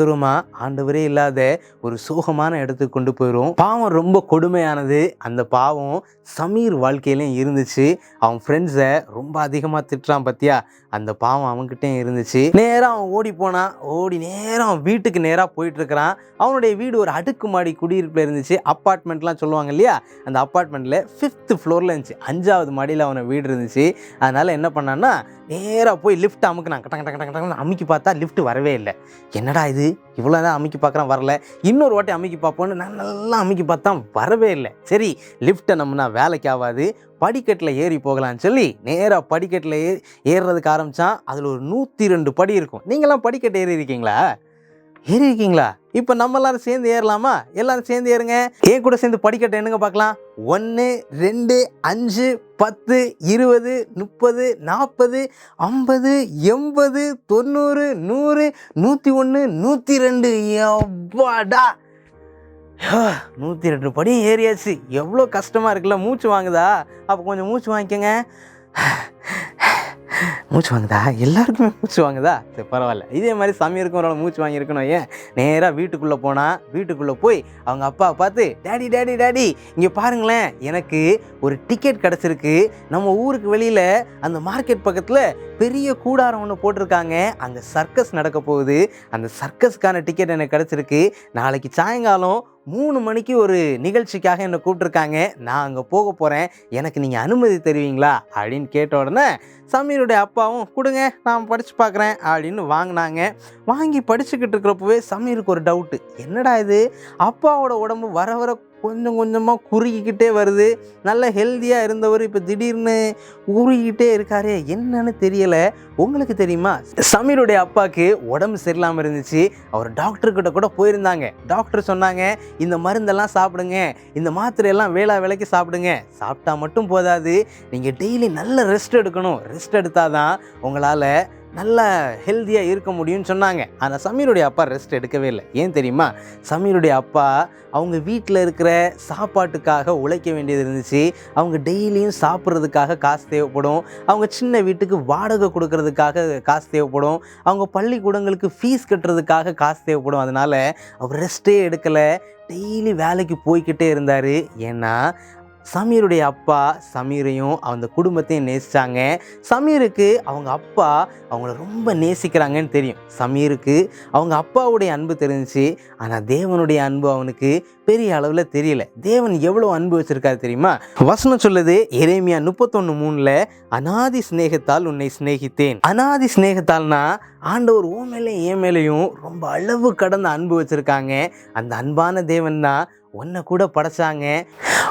தூரமாக ஆண்டவரே இல்லாத ஒரு சோகமான இடத்துக்கு கொண்டு போயிடும். பாவம் ரொம்ப கொடுமையானது. அந்த பாவம் சமீர் வாழ்க்கையிலையும் இருந்துச்சு. அவன் ஃப்ரெண்ட்ஸை ரொம்ப அதிகமாக திட்டுறான் பற்றியா, அந்த பாவம் அவன்கிட்டையும் இருந்துச்சு. நேராக அவன் ஓடி போனான். ஓடி நேரம் வீட்டுக்கு நேராக போயிட்டுருக்கிறான். அவனுடைய வீடு ஒரு அடுக்குமாடி குடியிருப்பில் இருந்துச்சு. அப்பார்ட்மெண்ட்லாம் சொல்லுவாங்க இல்லையா, அந்த அப்பார்ட்மெண்ட்டில் 5th ஃப்ளோரில் இருந்துச்சு. 5வது மாடியில் அவனை வீடு இருந்துச்சு. அதனால் என்ன பண்ணான்னா, நேராக போய் லிஃப்ட் அமுக்குனான். கட்டங்க டக்கு டக்கு டக்குன்னு அமுக்கி பார்த்தா லிஃப்ட் வரவே இல்லை. என்னடா இது, இவ்வளோ தான் அமுக்கி பார்க்குறான், வரல. இன்னொரு வாட்டி அமுக்கி பார்ப்போன்னு நான் நல்லா அமுக்கி பார்த்தா வரவே இல்லை. சரி, லிஃப்ட்டை நம்மனா வேலைக்கு ஆகாது, படிக்கட்டில் ஏறி போகலான்னு சொல்லி நேராக படிக்கட்டில் ஏறுறதுக்கு ஆரம்பித்தான். அதில் ஒரு 102 படி இருக்கும். நீங்களாம் படிக்கட்டு ஏறி இருக்கீங்களா? இப்போ நம்ம எல்லாரும் சேர்ந்து ஏறலாமா? எல்லாரும் சேர்ந்து ஏறுங்க. ஏன் கூட சேர்ந்து படிக்கட்டு என்னங்க பார்க்கலாம். 1 2 5 10 20 30 40 50 80 90 100 101 102. எவ்வாடா 102 படி ஏறியாச்சு. எவ்வளோ கஷ்டமாக இருக்குல்ல. மூச்சு வாங்குதா? அப்போ கொஞ்சம் மூச்சு வாங்கிக்கோங்க. மூச்சு வாங்குதா? எல்லாருக்குமே மூச்சு வாங்குதா? சரி, பரவாயில்ல. இதே மாதிரி சமீருக்கும் ஒரு மூச்சு வாங்கியிருக்கணும். ஏன் நேராக வீட்டுக்குள்ளே போனால், வீட்டுக்குள்ளே போய் அவங்க அப்பாவை பார்த்து, டேடி டேடி டேடி இங்கே பாருங்களேன், எனக்கு ஒரு டிக்கெட் கிடச்சிருக்கு. நம்ம ஊருக்கு வெளியில் அந்த மார்க்கெட் பக்கத்தில் பெரிய கூடாரம் ஒன்று போட்டிருக்காங்க. அங்கே சர்க்கஸ் நடக்க போகுது. அந்த சர்க்கஸ்க்கான டிக்கெட் எனக்கு கிடச்சிருக்கு. நாளைக்கு சாயங்காலம் 3 மணிக்கு ஒரு நிகழ்ச்சிக்காக என்னை கூப்பிட்ருக்காங்க. நான் அங்கே போக போகிறேன். எனக்கு நீங்கள் அனுமதி தருவீங்களா அப்படின்னு கேட்ட உடனே சமீருடைய அப்பாவும் கொடுங்க, நான் படித்து பார்க்குறேன் அப்படின்னு வாங்கினாங்க. வாங்கி படிச்சுக்கிட்டு இருக்கிறப்பவே சமீருக்கு ஒரு டவுட்டு. என்னடா இது, அப்பாவோட உடம்பு வர வர கொஞ்சம் கொஞ்சமாக குறுகிக்கிட்டே வருது. நல்ல ஹெல்த்தியாக இருந்தவர் இப்போ திடீர்னு உருகிக்கிட்டே இருக்காரு, என்னன்னு தெரியலை. உங்களுக்கு தெரியுமா, சமீருடைய அப்பாவுக்கு உடம்பு சரியில்லாமல் இருந்துச்சு. அவர் டாக்டர்கிட்ட கூட போயிருந்தாங்க. டாக்டர் சொன்னாங்க, இந்த மருந்தெல்லாம் சாப்பிடுங்க, இந்த மாத்திரையெல்லாம் வேளைக்கு சாப்பிடுங்க. சாப்பிட்டா மட்டும் போதாது, நீங்கள் டெய்லி நல்ல ரெஸ்ட் எடுக்கணும். ரெஸ்ட் எடுத்தால் தான் உங்களால் நல்லா ஹெல்த்தியாக இருக்க முடியும்னு சொன்னாங்க. ஆனால் சமீருடைய அப்பா ரெஸ்ட் எடுக்கவே இல்லை. ஏன் தெரியுமா, சமீருடைய அப்பா அவங்க வீட்டில் இருக்கிற சாப்பாட்டுக்காக உழைக்க வேண்டியது இருந்துச்சு. அவங்க டெய்லியும் சாப்பிட்றதுக்காக காசு தேவைப்படும். அவங்க சின்ன வீட்டுக்கு வாடகை கொடுக்கறதுக்காக காசு தேவைப்படும். அவங்க பள்ளிக்கூடங்களுக்கு ஃபீஸ் கட்டுறதுக்காக காசு தேவைப்படும். அதனால் அவர் ரெஸ்ட்டே எடுக்கலை, டெய்லி வேலைக்கு போய்கிட்டே இருந்தார். ஏன்னா சமீருடைய அப்பா சமீரையும் அந்த குடும்பத்தையும் நேசித்தாங்க. சமீருக்கு அவங்க அப்பா அவங்கள ரொம்ப நேசிக்கிறாங்கன்னு தெரியும். சமீருக்கு அவங்க அப்பாவுடைய அன்பு தெரிஞ்சிச்சு. ஆனால் தேவனுடைய அன்பு அவனுக்கு பெரிய அளவில் தெரியல. தேவன் எவ்வளோ அன்பு வச்சுருக்காரு தெரியுமா? வசனம் சொல்லுது, எரேமியா 31:3, அநாதி சிநேகத்தால் உன்னை சிநேகித்தேன். அநாதி சிநேகத்தால்னா ஆண்டவர் ஓ மேலே என் மேலேயும் ரொம்ப அளவு கடந்த அன்பு வச்சுருக்காங்க. அந்த அன்பான தேவன் தான் உன்னை கூட படைச்சாங்க.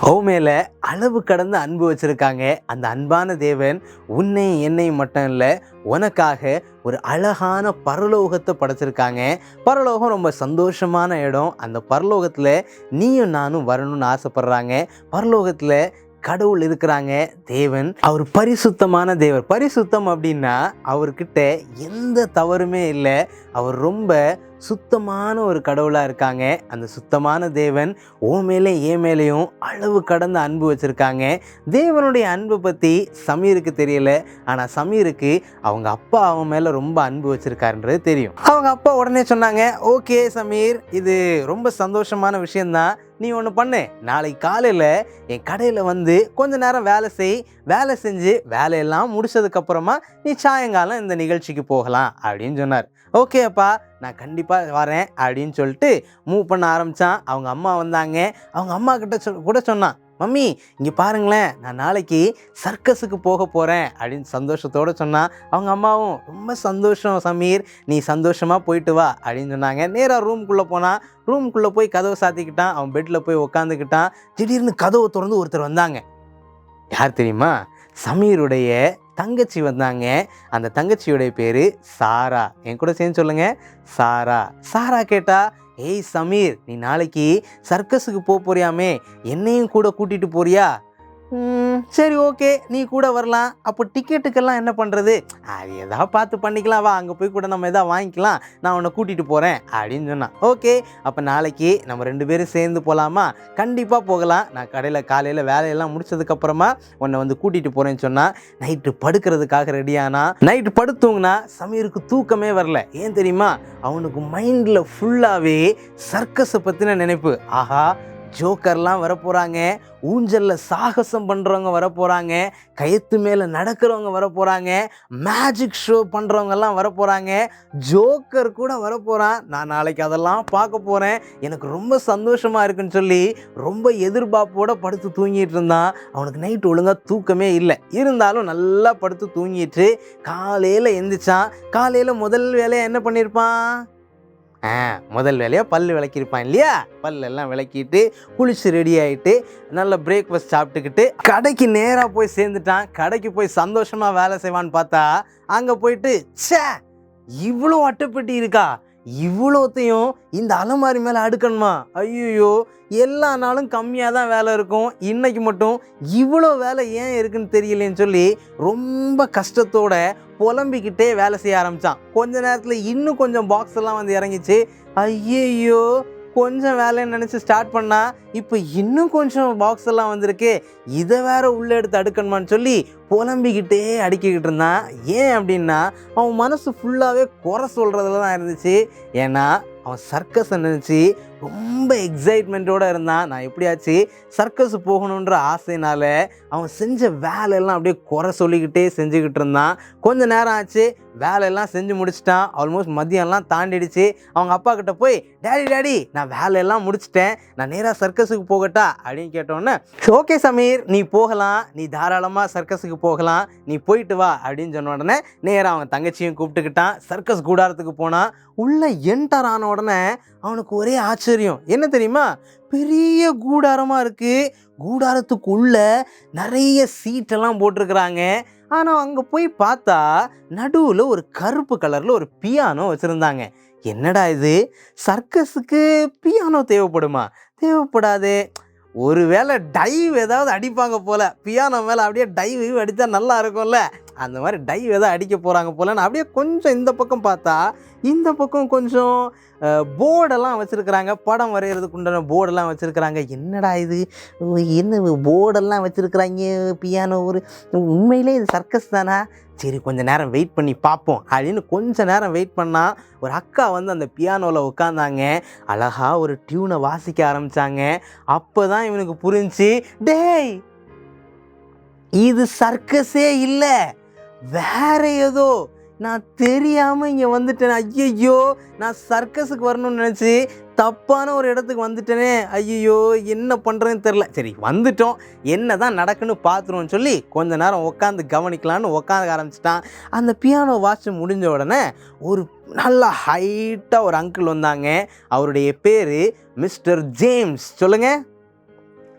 ஓ மேலே அளவு கடந்த அன்பு வச்சுருக்காங்க. அந்த அன்பான தேவன் உன்னை என்னையும் மட்டும் இல்லை, உனக்காக ஒரு அழகான பரலோகத்தை படைச்சிருக்காங்க. பரலோகம் ரொம்ப சந்தோஷமான இடம். அந்த பரலோகத்தில் நீயும் நானும் வரணும்னு ஆசைப்படுறாங்க. பரலோகத்தில் கடவுள் இருக்கிறாங்க. தேவன் அவர் பரிசுத்தமான தேவர். பரிசுத்தம் அப்படின்னா அவர்கிட்ட எந்த தவறுமே இல்லை. அவர் ரொம்ப சுத்தமான ஒரு கடவுளாக இருக்காங்க. அந்த சுத்தமான தேவன் ஓ மேலே என் மேலேயும் அளவு கடந்த அன்பு வச்சுருக்காங்க. தேவனுடைய அன்பை பற்றி சமீருக்கு தெரியல. ஆனால் சமீருக்கு அவங்க அப்பா அவன் மேலே ரொம்ப அன்பு வச்சுருக்காருன்றது தெரியும். அவங்க அப்பா உடனே சொன்னாங்க, ஓகே சமீர், இது ரொம்ப சந்தோஷமான விஷயந்தான். நீ ஒன்று பண்ணு, நாளைக்கு காலையில் என் கடையில் வந்து கொஞ்ச நேரம் வேலை செஞ்சு வேலையெல்லாம் முடிச்சதுக்கப்புறமா நீ சாயங்காலம் இந்த நிகழ்ச்சிக்கு போகலாம் அப்படின்னு சொன்னார். ஓகே அப்பா, நான் கண்டிப்பாக வரேன் அப்படின்னு சொல்லிட்டு மூவ் பண்ண ஆரம்பித்தான். அவங்க அம்மா வந்தாங்க. அவங்க அம்மா கிட்ட கூட சொன்னான், மம்மி இங்கே பாருங்களேன், நான் நாளைக்கு சர்க்கஸுக்கு போக போகிறேன் அப்படின்னு சந்தோஷத்தோடு சொன்னான். அவங்க அம்மாவும் ரொம்ப சந்தோஷம் சமீர், நீ சந்தோஷமாக போயிட்டு வா அப்படின்னு சொன்னாங்க. நேராக ரூமுக்குள்ளே போனான். ரூமுக்குள்ளே போய் கதவை சாத்திக்கிட்டான். அவன் பெட்டில் போய் உக்காந்துக்கிட்டான். திடீர்னு கதவை திறந்து ஒருத்தர் வந்தாங்க. யார் தெரியுமா? சமீருடைய தங்கச்சி வந்தாங்க. அந்த தங்கச்சியுடைய பேர் சாரா. என் கூட சேர்ந்து சொல்லுங்கள், சாரா. சாரா கேட்டா, ஏய் சமீர், நீ நாளைக்கு சர்க்கஸுக்கு போறியாமே, என்னையும் கூட கூட்டிகிட்டு போறியா? சரி ஓகே, நீ கூட வரலாம். அப்போ டிக்கெட்டுக்கெல்லாம் என்ன பண்ணுறது? அது எதாவது பார்த்து பண்ணிக்கலாம், வா அங்கே போய் கூட நம்ம எதாவது வாங்கிக்கலாம், நான் உன்னை கூட்டிகிட்டு போகிறேன் அப்படின்னு சொன்னான். ஓகே, அப்போ நாளைக்கு நம்ம 2 பேரும் சேர்ந்து போகலாமா? கண்டிப்பாக போகலாம். நான் காலையில் வேலையெல்லாம் முடிச்சதுக்கப்புறமா உன்னை வந்து கூட்டிகிட்டு போகிறேன்னு சொன்னால் நைட்டு படுக்கிறதுக்காக ரெடியானா. நைட்டு படுத்தூங்கன்னா சமீருக்கு தூக்கமே வரல. ஏன் தெரியுமா? அவனுக்கு மைண்டில் ஃபுல்லாகவே சர்க்கஸை பற்றின நினைப்பு. ஆஹா, ஜோக்கர்லாம் வரப்போகிறாங்க, ஊஞ்சலில் சாகசம் பண்ணுறவங்க வரப்போகிறாங்க, கயத்து மேலே நடக்கிறவங்க வரப்போகிறாங்க, மேஜிக் ஷோ பண்ணுறவங்கெல்லாம் வரப்போகிறாங்க, ஜோக்கர் கூட வரப்போகிறான். நான் நாளைக்கு அதெல்லாம் பார்க்க போகிறேன், எனக்கு ரொம்ப சந்தோஷமாக இருக்குன்னு சொல்லி ரொம்ப எதிர்பார்ப்போடு படுத்து தூங்கிட்டு இருந்தான். அவனுக்கு நைட்டு ஒழுங்காக தூக்கமே இல்லை. இருந்தாலும் நல்லா படுத்து தூங்கிட்டு காலையில் எந்திரிச்சான். காலையில் முதல் வேலையை என்ன பண்ணியிருப்பான்? முதல் வேலையாக பல் விளக்கியிருப்பான் இல்லையா? பல்லெல்லாம் விளக்கிட்டு குளிச்சு ரெடி ஆகிட்டு நல்ல பிரேக்ஃபாஸ்ட் சாப்பிட்டுக்கிட்டு கடைக்கு நேராக போய் சேர்ந்துட்டான். கடைக்கு போய் சந்தோஷமாக வேலை செய்வான்னு பார்த்தா அங்கே போயிட்டு ச்சே இவ்வளோ அட்டைப்பெட்டி இருக்கா, இவ்வளோத்தையும் இந்த அலமாரி மேலே அடுக்கணுமா, ஐயோ எல்லா நாளும் கம்மியாக தான் வேலை இருக்கும், இன்னைக்கு மட்டும் இவ்வளோ வேலை ஏன் இருக்குன்னு தெரியலேன்னு சொல்லி ரொம்ப கஷ்டத்தோட புலம்பிக்கிட்டே வேலை செய்ய ஆரம்பித்தான். கொஞ்ச நேரத்தில் இன்னும் கொஞ்சம் பாக்ஸ் எல்லாம் வந்து இறங்கிச்சு. ஐயோ கொஞ்சம் வேலைன்னு நினச்சி ஸ்டார்ட் பண்ணால் இப்போ இன்னும் கொஞ்சம் பாக்ஸ் எல்லாம் வந்திருக்கு, இதை வேற உள்ளே எடுத்து அடுக்கணுமான்னு சொல்லி புலம்பிக்கிட்டே அடுக்கிக்கிட்டு இருந்தான். ஏன் அப்படின்னா அவன் மனசு ஃபுல்லாகவே குறை சொல்கிறதுல தான் இருந்துச்சு. ஏன்னா அவன் சர்க்கஸை நினச்சி ரொம்ப எக்ஸைட்மெண்ட்டோடு இருந்தான். நான் எப்படியாச்சு சர்க்கஸ் போகணுன்ற ஆசையினால் அவன் செஞ்ச வேலையெல்லாம் அப்படியே குறை சொல்லிக்கிட்டே செஞ்சுக்கிட்டு இருந்தான். கொஞ்சம் நேரம் ஆச்சு, வேலையெல்லாம் செஞ்சு முடிச்சிட்டான். ஆல்மோஸ்ட் மதியம்லாம் தாண்டிடுச்சு. அவங்க அப்பா கிட்ட போய் டேடி நான் வேலையெல்லாம் முடிச்சிட்டேன், நான் நேராக சர்க்கஸுக்கு போகட்டா அப்படின்னு கேட்டோன்னே, ஓகே சமீர் நீ போகலாம், நீ தாராளமாக சர்க்கஸுக்கு போகலாம், நீ போயிட்டு வா அப்படின்னு சொன்ன உடனே நேராக அவன் தங்கச்சியும் கூப்பிட்டுக்கிட்டான். சர்க்கஸ் கூடாரத்துக்கு போனான். உள்ளே என்டர் ஆன உடனே அவனுக்கு ஒரே ஆச்சரியம். என்ன தெரியுமா? பெரிய கூடாரமாக இருக்குது. கூடாரத்துக்குள்ள நிறைய சீட்டெல்லாம் போட்டிருக்கிறாங்க. ஆனால் அங்கே போய் பார்த்தா நடுவில் ஒரு கருப்பு கலரில் ஒரு பியானோ வச்சுருந்தாங்க. என்னடா இது, சர்க்கஸுக்கு பியானோ தேவைப்படுமா? தேவைப்படாது. ஒருவேளை டைவ் ஏதாவது அடிப்பாங்க போல், பியானோ மேலே அப்படியே டைவ் அடித்தா நல்லா இருக்கும்ல, அந்த மாதிரி டைவ் ஏதாவது அடிக்க போகிறாங்க போலன்னு அப்படியே கொஞ்சம் இந்த பக்கம் பார்த்தா இந்த பக்கம் கொஞ்சம் போர்டெல்லாம் வச்சுருக்குறாங்க, படம் வரைகிறதுக்கு உண்டான போர்டெல்லாம் வச்சுருக்குறாங்க. என்னடா இது, என்ன போர்டெல்லாம் வச்சுருக்குறாங்க, பியானோ ஒரு உண்மையிலே இது சர்க்கஸ் தானா? சரி கொஞ்சம் நேரம் வெயிட் பண்ணி பார்ப்போம் அப்படின்னு கொஞ்சம் நேரம் வெயிட் பண்ணால் ஒரு அக்கா வந்து அந்த பியானோவில் உட்காந்தாங்க. அழகாக ஒரு டியூனை வாசிக்க ஆரம்பித்தாங்க. அப்போ தான் இவனுக்கு புரிஞ்சு, டேய் இது சர்க்கஸே இல்லை, வேற ஏதோ, நான் தெரியாமல் இங்கே வந்துட்டேன், ஐயோ நான் சர்க்கஸுக்கு வரணும்னு நினச்சி தப்பான ஒரு இடத்துக்கு வந்துட்டேனே, ஐயோ என்ன பண்ணுறேன்னு தெரில, சரி வந்துட்டோம் என்ன தான் நடக்குன்னு பார்த்துருவோன்னு சொல்லி கொஞ்ச நேரம் உட்காந்து கவனிக்கலான்னு உட்காந்து ஆரம்பிச்சிட்டான். அந்த பியானோ வாட்ச் முடிஞ்ச உடனே ஒரு நல்லா ஹைட்டாக ஒரு அங்கிள் வந்தாங்க. அவருடைய பேர் மிஸ்டர் ஜேம்ஸ். சொல்லுங்கள்.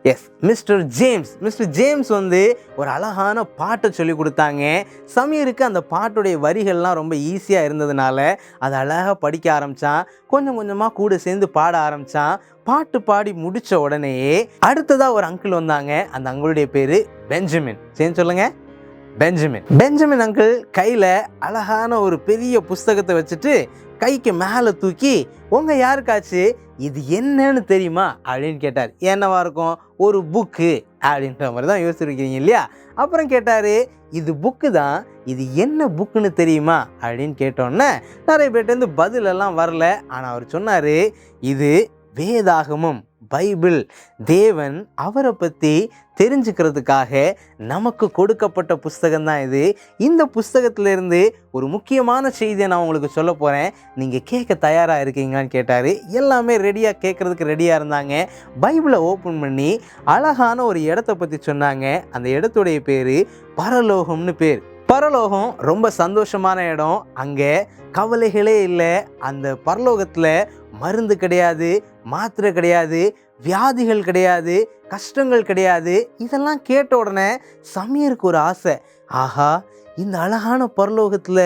Yes, Mister James. Mister James வந்து ஒரு அழகான பாட்டை சொல்லி கொடுத்தாங்க. சமீருக்கு அந்த பாட்டுடைய வரிகள்லாம் ரொம்ப ஈஸியாக இருந்ததுனால அதை அழகாக படிக்க ஆரம்பித்தான். கொஞ்சம் கொஞ்சமாக கூட சேர்ந்து பாட ஆரம்பித்தான். பாட்டு பாடி முடித்த உடனேயே அடுத்ததாக ஒரு அங்கிள் வந்தாங்க. அந்த அங்கிளுடைய பேர் பெஞ்சமின். சரி சொல்லுங்கள். பெஞ்சமின் அங்கிள் கையில் அழகான ஒரு பெரிய புஸ்தகத்தை வச்சுட்டு கைக்கு மேலே தூக்கி, உங்கள் யாருக்காச்சு இது என்னன்னு தெரியுமா அப்படின்னு கேட்டார். என்னவா இருக்கும்? ஒரு புக்கு அப்படின்ற மாதிரி தான் யோசிச்சிருக்கீங்க இல்லையா? அப்புறம் கேட்டார், இது புக்கு தான், இது என்ன புக்குன்னு தெரியுமா அப்படின்னு கேட்டோன்னே நிறைய பேர்ட்டேருந்து பதிலெல்லாம் வரல. ஆனால் அவர் சொன்னார், இது வேதாகமம், பைபிள், தேவன் அவரை பற்றி தெரிஞ்சுக்கிறதுக்காக நமக்கு கொடுக்கப்பட்ட புஸ்தகம் தான் இது. இந்த புஸ்தகத்திலேருந்து ஒரு முக்கியமான செய்தியை நான் உங்களுக்கு சொல்ல போகிறேன், நீங்கள் கேட்க தயாராக இருக்கீங்களான்னு கேட்டார். எல்லாமே ரெடியாக கேட்குறதுக்கு ரெடியாக இருந்தாங்க. பைபிளை ஓப்பன் பண்ணி அழகான ஒரு இடத்த பற்றி சொன்னாங்க. அந்த இடத்துடைய பேர் பரலோகம்னு பேர். பரலோகம் ரொம்ப சந்தோஷமான இடம். அங்கே கவலைகளே இல்லை. அந்த பரலோகத்தில் மருந்து கிடையாது, மாத்திரை கிடையாது, வியாதிகள் கிடையாது, கஷ்டங்கள் கிடையாது. இதெல்லாம் கேட்ட உடனே சமீருக்கு ஒரு ஆசை, ஆஹா இந்த அழகான பரலோகத்தில்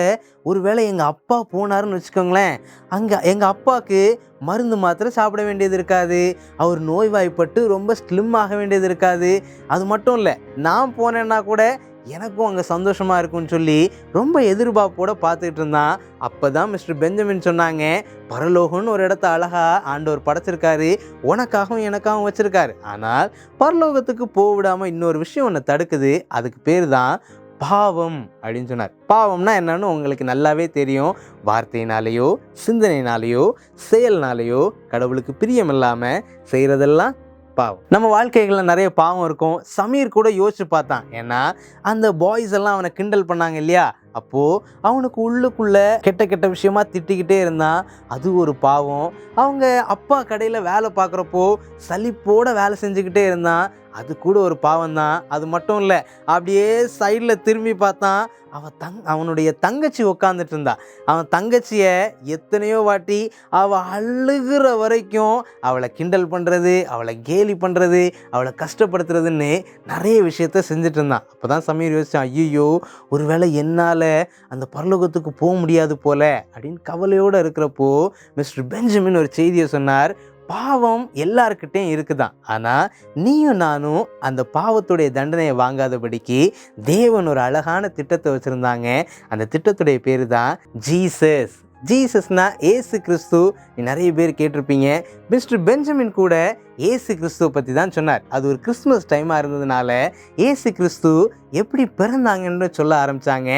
ஒருவேளை எங்கள் அப்பா போனாருன்னு வச்சுக்கோங்களேன், அங்கே எங்கள் அப்பாவுக்கு மருந்து மாத்திரை சாப்பிட வேண்டியது இருக்காது, அவர் நோய்வாய்ப்பட்டு ரொம்ப ஸ்லிம் ஆக வேண்டியது இருக்காது. அது மட்டும் இல்லை, நான் போனேன்னா கூட எனக்கும் அங்கே சந்தோஷமாக இருக்கும்னு சொல்லி ரொம்ப எதிர்பார்ப்போடு பார்த்துக்கிட்டு இருந்தான். அப்போ தான் மிஸ்டர் பெஞ்சமின் சொன்னாங்க, பரலோகம்னு ஒரு இடத்த அழகாக ஆண்டவர் படைச்சிருக்காரு, உனக்காகவும் எனக்காகவும் வச்சுருக்காரு. ஆனால் பரலோகத்துக்கு போவிடாமல் இன்னொரு விஷயம் ஒன்று தடுக்குது, அதுக்கு பேர் தான் பாவம் அப்படின்னு சொன்னார். பாவம்னா என்னன்னு உங்களுக்கு நல்லாவே தெரியும். வார்த்தையினாலேயோ சிந்தனையினாலேயோ செயல்னாலேயோ கடவுளுக்கு பிரியமில்லாமல் செய்கிறதெல்லாம் பாவம். நம்ம வாழ்க்கைகளில் நிறைய பாவம் இருக்கும். சமீர் கூட யோசிச்சு பார்த்தான். ஏன்னா அந்த பாய்ஸ் எல்லாம் அவனை கிண்டல் பண்ணாங்க இல்லையா, அப்போது அவனுக்கு உள்ளுக்குள்ள கெட்ட கெட்ட விஷயமா திட்டிக்கிட்டே இருந்தான். அது ஒரு பாவம். அவங்க அப்பா கடையில் வேலை பார்க்குறப்போ சலிப்போட வேலை செஞ்சுக்கிட்டே இருந்தான். அது கூட ஒரு பாவம் தான். அது மட்டும் இல்லை, அப்படியே சைடில் திரும்பி பார்த்தான். அவனுடைய தங்கச்சி உட்காந்துட்டு இருந்தா. அவன் தங்கச்சியை எத்தனையோ வாட்டி அவள் அழுகிற வரைக்கும் அவளை கிண்டல் பண்ணுறது, அவளை கேலி பண்ணுறது, அவளை கஷ்டப்படுத்துறதுன்னு நிறைய விஷயத்த செஞ்சுட்டு இருந்தான். அப்போ தான் சமீர் யோசிச்சான், ஐயோ ஒருவேளை என்னால் அந்த பரலோகத்துக்கு போக முடியாது போல அப்படின்னு கவலையோடு இருக்கிறப்போ மிஸ்டர் பெஞ்சமின் ஒரு செய்தியை சொன்னார். பாவம் எல்லாருக்கிட்டையும் இருக்குதான், ஆனால் நீயும் நானும் அந்த பாவத்துடைய தண்டனையை வாங்காதபடிக்கு தேவன் ஒரு அழகான திட்டத்தை வச்சுருந்தாங்க. அந்த திட்டத்துடைய பேர் தான் ஜீசஸ். ஜீசஸ்னா ஏசு கிறிஸ்து. நிறைய பேர் கேட்டிருப்பீங்க. மிஸ்டர் பெஞ்சமின் கூட ஏசு கிறிஸ்துவை பற்றி தான் சொன்னார். அது ஒரு கிறிஸ்துமஸ் டைமாக இருந்ததுனால ஏசு கிறிஸ்து எப்படி பிறந்தாங்கன்னு சொல்ல ஆரம்பித்தாங்க.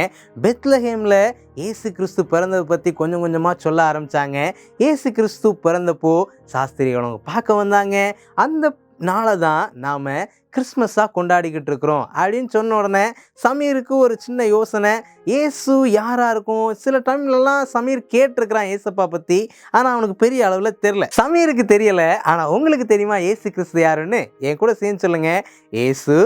பெத்லஹேமில் ஏசு கிறிஸ்து பிறந்ததை பற்றி கொஞ்சம் கொஞ்சமாக சொல்ல ஆரம்பித்தாங்க. ஏசு கிறிஸ்து பிறந்தப்போ சாஸ்திரிகள் அவங்க பார்க்க வந்தாங்க. அந்த நாளை தான் நாம் கிறிஸ்மஸாக கொண்டாடிக்கிட்டு இருக்கிறோம் அப்படின்னு சொன்ன உடனே சமீருக்கு ஒரு சின்ன யோசனை, ஏசு யாராக இருக்கும். சில டைம்லலாம் சமீர் கேட்டிருக்கிறான் ஏசப்பா பற்றி, ஆனால் அவனுக்கு பெரிய அளவில் தெரில. சமீருக்கு தெரியலை, ஆனால் உங்களுக்கு தெரியுமா ஏசு கிறிஸ்து யாருன்னு? என் கூட சேர்ந்து சொல்லுங்கள். ஏசு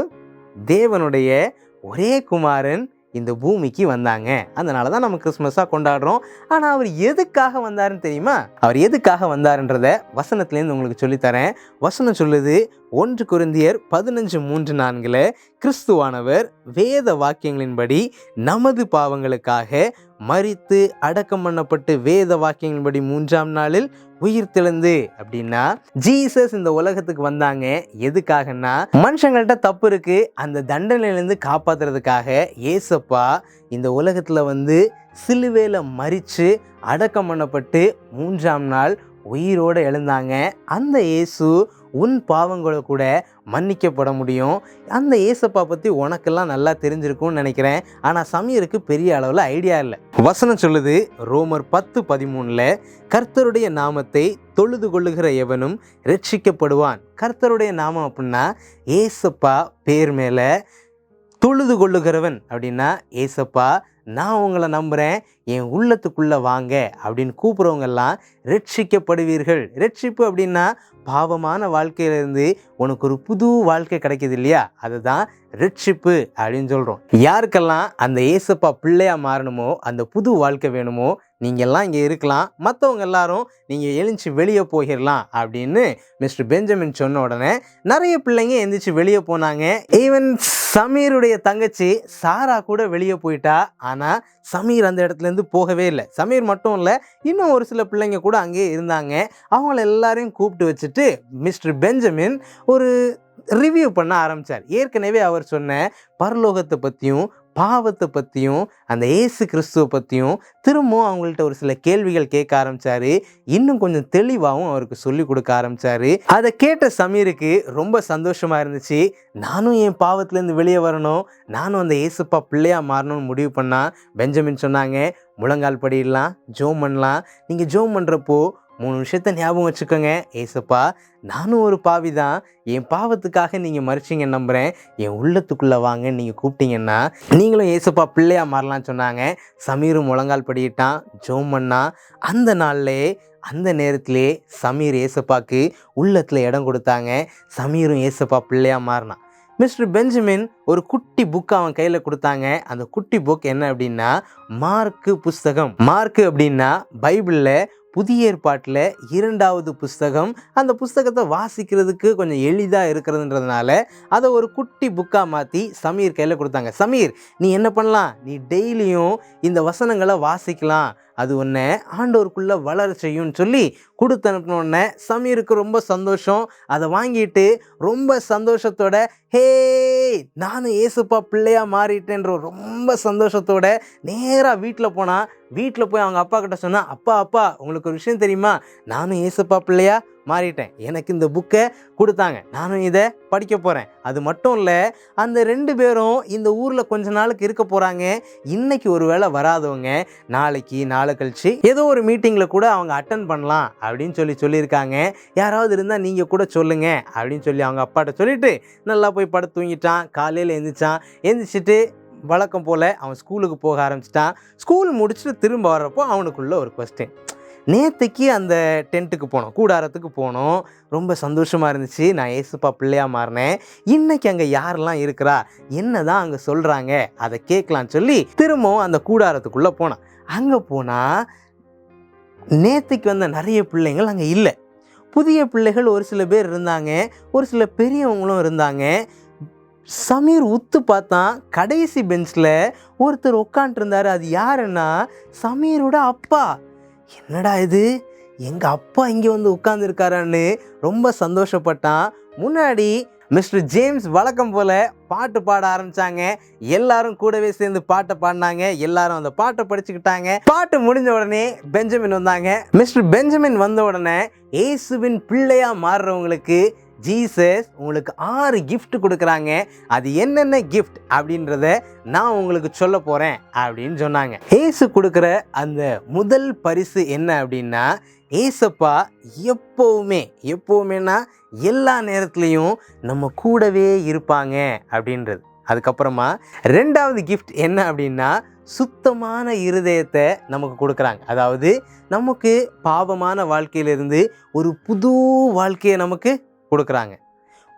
தேவனுடைய ஒரே குமாரன் இந்த பூமிக்கு வந்தாங்க. அதனால தான் நம்ம கிறிஸ்மஸாக கொண்டாடுறோம். ஆனால் அவர் எதுக்காக வந்தாருன்னு தெரியுமா? அவர் எதுக்காக வந்தாருன்றத வசனத்துலேருந்து உங்களுக்கு சொல்லித்தரேன். வசனம் சொல்லுது, 1 கொரிந்தியர் 15:3-4 கிறிஸ்துவானவர் வேத வாக்கியங்களின்படி நமது பாவங்களுக்காக மரித்து அடக்கம் பண்ணப்பட்டு வேத வாக்கியங்களின்படி 3ஆம் நாளில் உயிர் தெழுந்து. அப்படின்னா ஜீசஸ் இந்த உலகத்துக்கு வந்தாங்க. எதுக்காகன்னா மனுஷங்கள்ட்ட தப்பு இருக்கு, அந்த தண்டனையிலேருந்து காப்பாத்துறதுக்காக ஏசப்பா இந்த உலகத்தில் வந்து சிலுவையில் மரித்து அடக்கம் பண்ணப்பட்டு 3ஆம் நாள் உயிரோடு எழுந்தாங்க. அந்த இயேசு உன் பாவங்களை கூட மன்னிக்கப்பட முடியும். அந்த ஏசப்பா பற்றி உனக்கெல்லாம் நல்லா தெரிஞ்சிருக்கும்னு நினைக்கிறேன். ஆனால் சமீருக்கு பெரிய அளவில் ஐடியா இல்லை. வசனம் சொல்லுது, ரோமர் 10:13 கர்த்தருடைய நாமத்தை தொழுது கொள்ளுகிற எவனும் ரட்சிக்கப்படுவான். கர்த்தருடைய நாமம் அப்படின்னா ஏசப்பா பேர் மேலே தொழுது கொள்ளுகிறவன். அப்படின்னா ஏசப்பா நான் உங்களை நம்புகிறேன், என் உள்ளத்துக்குள்ளே வாங்க அப்படின்னு கூப்பிட்றவங்கெல்லாம் ரட்சிக்கப்படுவீர்கள். ரட்சிப்பு அப்படின்னா பாவமான வாழ்க்கையிலேருந்து உனக்கு ஒரு புது வாழ்க்கை கிடைக்கிது இல்லையா, அதுதான் ரட்சிப்பு அப்படின்னு சொல்கிறோம். யாருக்கெல்லாம் அந்த ஏசப்பா பிள்ளையாக மாறணுமோ, அந்த புது வாழ்க்கை வேணுமோ, நீங்கள் எல்லாம் இங்கே இருக்கலாம், மற்றவங்க எல்லாரும் நீங்கள் எழுந்துச்சு வெளியே போயிடலாம் அப்படின்னு மிஸ்டர் பெஞ்சமின் சொன்ன உடனே நிறைய பிள்ளைங்க எழுந்திரிச்சு வெளியே போனாங்க. ஈவன் சமீருடைய தங்கச்சி சாரா கூட வெளியே போயிட்டா. ஆனால் சமீர் அந்த இடத்துலேருந்து போகவே இல்லை. சமீர் மட்டும் இல்லை, இன்னும் ஒரு சில பிள்ளைங்க கூட அங்கேயே இருந்தாங்க. அவங்கள எல்லாரையும் கூப்பிட்டு வச்சுட்டு மிஸ்டர் பெஞ்சமின் ஒரு ரிவ்யூ பண்ண ஆரம்பித்தார். ஏற்கனவே அவர் சொன்ன பரலோகத்தை பற்றியும் பாவத்தை பற்றியும் அந்த ஏசு கிறிஸ்துவை பற்றியும் திரும்பவும் அவங்கள்ட்ட ஒரு சில கேள்விகள் கேட்க ஆரம்பித்தார். இன்னும் கொஞ்சம் தெளிவாகவும் அவருக்கு சொல்லி கொடுக்க ஆரம்பித்தார். அதை கேட்ட சமீருக்கு ரொம்ப சந்தோஷமாக இருந்துச்சு. நானும் என் பாவத்துலேருந்து வெளியே வரணும், நானும் அந்த ஏசப்பா பிள்ளையாக மாறணும்னு முடிவு பண்ணால் பெஞ்சமின் சொன்னாங்க, முழங்கால் படிடலாம், ஜோம் பண்ணலாம். நீங்கள் ஜோம் பண்ணுறப்போ 3 விஷயத்த ஞாபகம் வச்சுக்கோங்க. ஏசப்பா நானும் ஒரு பாவி தான், என் பாவத்துக்காக நீங்கள் மறிச்சிங்க நம்புகிறேன், என் உள்ளத்துக்குள்ளே வாங்க நீங்கள் கூப்பிட்டீங்கன்னா நீங்களும் ஏசப்பா பிள்ளையாக மாறலான்னு சொன்னாங்க. சமீரும் முழங்கால் படியிட்டான், ஜோம் பண்ணா. அந்த நாள்லே அந்த நேரத்திலே சமீர் ஏசப்பாக்கு உள்ளத்தில் இடம் கொடுத்தாங்க. சமீரும் ஏசப்பா பிள்ளையாக மாறினான். மிஸ்டர் பெஞ்சமின் ஒரு குட்டி புக் அவன் கையில் கொடுத்தாங்க. அந்த குட்டி புக் என்ன அப்படின்னா மார்க்கு புஸ்தகம். மார்க்கு அப்படின்னா பைபிளில் புதிய ஏற்பாட்டில் 2வது புஸ்தகம். அந்த புஸ்தகத்தை வாசிக்கிறதுக்கு கொஞ்சம் எளிதாக இருக்கிறதுன்றதுனால அதை ஒரு குட்டி புக்காக மாற்றி சமீர் கையில் கொடுத்தாங்க. சமீர் நீ என்ன பண்ணலாம், நீ டெய்லியும் இந்த வசனங்களை வாசிக்கலாம், அது உன்னை ஆண்டவருக்குள்ளே வளர செய்யும்னு சொல்லி கொடுத்து அனுப்பினோடனே சமீருக்கு ரொம்ப சந்தோஷம். அதை வாங்கிட்டு ரொம்ப சந்தோஷத்தோட ஹே நானும் ஏசுப்பா பிள்ளையாக மாறிட்டேன்ற ரொம்ப சந்தோஷத்தோட நேராக வீட்டில் போனால் வீட்டில் போய் அவங்க அப்பா கிட்ட சொன்னால், அப்பா உங்களுக்கு ஒரு விஷயம் தெரியுமா, நானும் ஏசப்பா பிள்ளையா மாறிட்டேன், எனக்கு இந்த புக்கை கொடுத்தாங்க, நானும் இதை படிக்க போகிறேன். அது மட்டும் இல்லை, அந்த 2 பேரும் இந்த ஊரில் கொஞ்ச நாளுக்கு இருக்க போகிறாங்க. இன்றைக்கி ஒரு வேளை வராதவங்க நாளைக்கு நாளை கழிச்சு ஏதோ ஒரு மீட்டிங்கில் கூட அவங்க அட்டன் பண்ணலாம் அப்படின்னு சொல்லியிருக்காங்க. யாராவது இருந்தால் நீங்கள் கூட சொல்லுங்க அப்படின்னு சொல்லி அவங்க அப்பாட்ட சொல்லிவிட்டு நல்லா போய் படுத்து தூங்கிட்டான். காலையில் எந்திரிச்சிட்டு வழக்கம் போல் அவன் ஸ்கூலுக்கு போக ஆரம்பிச்சிட்டான். ஸ்கூல் முடிச்சுட்டு திரும்ப வர்றப்போ அவனுக்குள்ள ஒரு கொஸ்டின். நேற்றுக்கு அந்த டென்ட்டுக்கு போனோம், கூடாரத்துக்கு போனோம், ரொம்ப சந்தோஷமாக இருந்துச்சு, நான் ஏசப்பா பிள்ளையாக மாறினேன். இன்றைக்கி அங்கே யாரெல்லாம் இருக்கிறா, என்ன தான் அங்கே சொல்கிறாங்க, அதை கேட்கலான்னு சொல்லி திரும்பவும் அந்த கூடாரத்துக்குள்ளே போனான். அங்கே போனால் நேற்றுக்கு வந்த நிறைய பிள்ளைங்கள் அங்கே இல்லை. புதிய பிள்ளைகள் ஒரு சில பேர் இருந்தாங்க, ஒரு சில பெரியவங்களும் இருந்தாங்க. சமீர் உத்து பார்த்தான், கடைசி பெஞ்சில் ஒருத்தர் உட்காண்ட்ருந்தார். அது யாருன்னா சமீரோட அப்பா. என்னடா இது, எங்கள் அப்பா இங்கே வந்து உட்காந்துருக்காரான்னு ரொம்ப சந்தோஷப்பட்டான். முன்னாடி மிஸ்டர் ஜேம்ஸ் வழக்கம் போல் பாட்டு பாட ஆரம்பித்தாங்க. எல்லாரும் கூடவே சேர்ந்து பாட்டை பாடினாங்க. எல்லாரும் அந்த பாட்டை படிச்சுக்கிட்டாங்க. பாட்டு முடிஞ்ச உடனே பெஞ்சமின் வந்தாங்க. மிஸ்டர் பெஞ்சமின் வந்த உடனே இயேசுவின் பிள்ளையாக மாறுறவங்களுக்கு ஜீசஸ் உங்களுக்கு 6 gift கொடுக்குறாங்க. அது என்னென்ன gift அப்படின்றத நான் உங்களுக்கு சொல்ல போகிறேன் அப்படின்னு சொன்னாங்க. ஏசு கொடுக்குற அந்த முதல் பரிசு என்ன அப்படின்னா, ஏசப்பா எப்போவுமேனா எல்லா நேரத்துலையும் நம்ம கூடவே இருப்பாங்க அப்படின்றது. அதுக்கப்புறமா 2வது gift என்ன அப்படின்னா, சுத்தமான இருதயத்தை நமக்கு கொடுக்குறாங்க. அதாவது நமக்கு பாவமான வாழ்க்கையிலிருந்து ஒரு புது வாழ்க்கையை நமக்கு கொடுக்குறாங்க.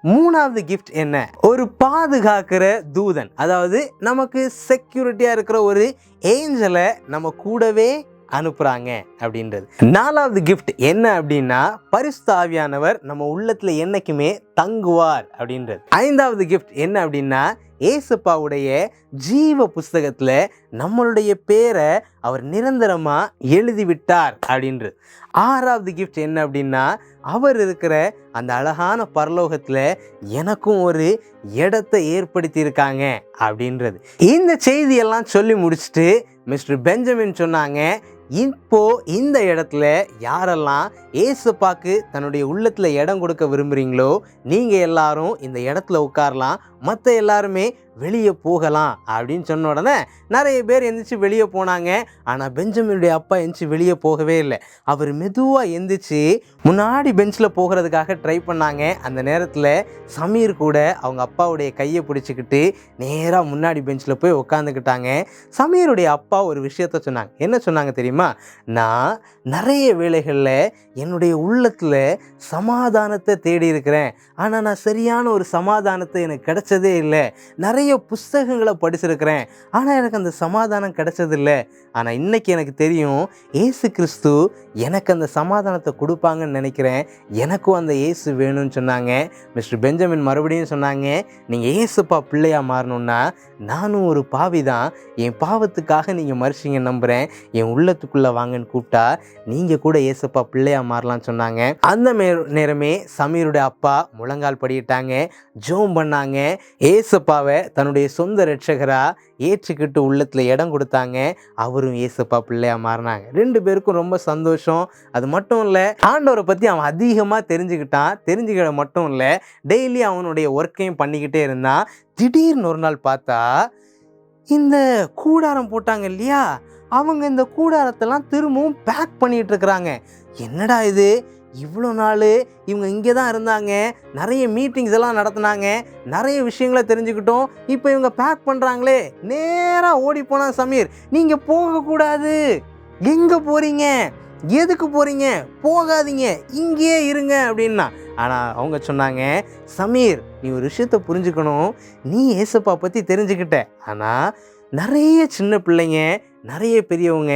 3வது gift என்ன, ஒரு பாதுகாக்கிற தூதன், அதாவது நமக்கு செக்யூரிட்டியாக இருக்கிற ஒரு ஏஞ்சலை நம்ம கூடவே அனுப்புகிறாங்க அப்படின்றது. 4வது gift என்ன அப்படின்னா, பரிசுத்த ஆவியானவர் நம்ம உள்ளத்தில் என்னைக்குமே தங்குவார் அப்படின்றது. 5வது gift என்ன அப்படின்னா, ஏசப்பாவுடைய ஜீவ புஸ்தகத்தில் நம்மளுடைய பேரை அவர் நிரந்தரமாக எழுதிவிட்டார் அப்படின்றது. 6வது gift என்ன அப்படின்னா, அவர் இருக்கிற அந்த அழகான பரலோகத்தில் எனக்கும் ஒரு இடத்தை ஏற்படுத்தியிருக்காங்க அப்படின்றது. இந்த செய்தியெல்லாம் சொல்லி முடிச்சுட்டு மிஸ்டர் பெஞ்சமின் சொன்னாங்க, இப்போ இந்த இடத்துல யாரெல்லாம் ஏசப்பாக்கு தன்னுடைய உள்ளத்தில் இடம் கொடுக்க விரும்புகிறீங்களோ நீங்கள் எல்லாரும் இந்த இடத்துல உட்காரலாம், மற்ற எல்லாருமே வெளியே போகலாம் அப்படின்னு சொன்ன உடனே நிறைய பேர் எந்திரிச்சு வெளியே போனாங்க. ஆனால் பெஞ்சமினுடைய அப்பா எந்திரிச்சு வெளியே போகவே இல்லை. அவர் மெதுவாக எந்திரிச்சு முன்னாடி பெஞ்சில் போகிறதுக்காக ட்ரை பண்ணாங்க. அந்த நேரத்தில் சமீர் கூட அவங்க அப்பாவுடைய கையை பிடிச்சிக்கிட்டு நேராக முன்னாடி பெஞ்சில் போய் உட்காந்துக்கிட்டாங்க. சமீருடைய அப்பா ஒரு விஷயத்த சொன்னாங்க. என்ன சொன்னாங்க தெரியுமா, நான் நிறைய வேளைகளில் என்னுடைய உள்ளத்தில் சமாதானத்தை தேடி இருக்கிறேன், ஆனால் நான் சரியான ஒரு சமாதானத்தை எனக்கு கிடைச்சதே இல்லை. நிறைய புஸ்தகங்களை படிச்சிருக்கிறேன், ஆனால் எனக்கு அந்த சமாதானம் கிடைச்சதில்லை. ஆனால் இன்றைக்கி எனக்கு தெரியும், ஏசு கிறிஸ்து எனக்கு அந்த சமாதானத்தை கொடுப்பாங்கன்னு நினைக்கிறேன், எனக்கும் அந்த ஏசு வேணும்னு சொன்னாங்க. மிஸ்டர் பெஞ்சமின் மறுபடியும் சொன்னாங்க, நீங்கள் ஏசுப்பா பிள்ளையாக மாறணுன்னா நானும் ஒரு பாவி தான், என் பாவத்துக்காக நீங்கள் மறிச்சிங்க நம்புகிறேன், என் உள்ளத்துக்குள்ளே வாங்கன்னு கூப்பிட்டா நீங்கள் கூட ஏசப்பா பிள்ளையாக மாறலான்னு சொன்னாங்க. அந்த நேரமே சமீருடைய அப்பா முழங்கால் படிட்டாங்க, ஜோம் பண்ணாங்க, ஏசப்பாவை தன்னுடைய சொந்த ரட்சகராக ஏற்றுக்கிட்டு உள்ளத்தில் இடம் கொடுத்தாங்க. அவரும் ஏசப்பா பிள்ளையாக மாறினாங்க. 2 பேருக்கும் ரொம்ப சந்தோஷம். அது மட்டும் இல்லை, ஆண்டவரை பற்றி அவன் அதிகமாக தெரிஞ்சுக்கிட்ட மட்டும் இல்லை, டெய்லி அவனுடைய ஒர்க்கையும் பண்ணிக்கிட்டே இருந்தான். திடீர்னு ஒரு நாள் பார்த்தா இந்த கூடாரம் போட்டாங்க இல்லையா, அவங்க இந்த கூடாரத்தெல்லாம் திரும்பவும் பேக் பண்ணிகிட்டு இருக்கிறாங்க. என்னடா இது, இவ்வளோ நாள் இவங்க இங்கே தான் இருந்தாங்க, நிறைய மீட்டிங்ஸ் எல்லாம் நடத்தினாங்க, நிறைய விஷயங்களை தெரிஞ்சுக்கிட்டோம், இப்போ இவங்க பேக் பண்ணுறாங்களே. நேராக ஓடி போனால் சமீர், நீங்கள் போகக்கூடாது, எங்கே போகிறீங்க, எதுக்கு போகிறீங்க, போகாதீங்க, இங்கேயே இருங்க அப்படின்னா. ஆனால் அவங்க சொன்னாங்க, சமீர் நீ ஒரு விஷயத்தை புரிஞ்சுக்கணும், நீ ஏசப்பா பற்றி தெரிஞ்சுக்கிட்ட, ஆனால் நிறைய சின்ன பிள்ளைங்க நிறைய பெரியவங்க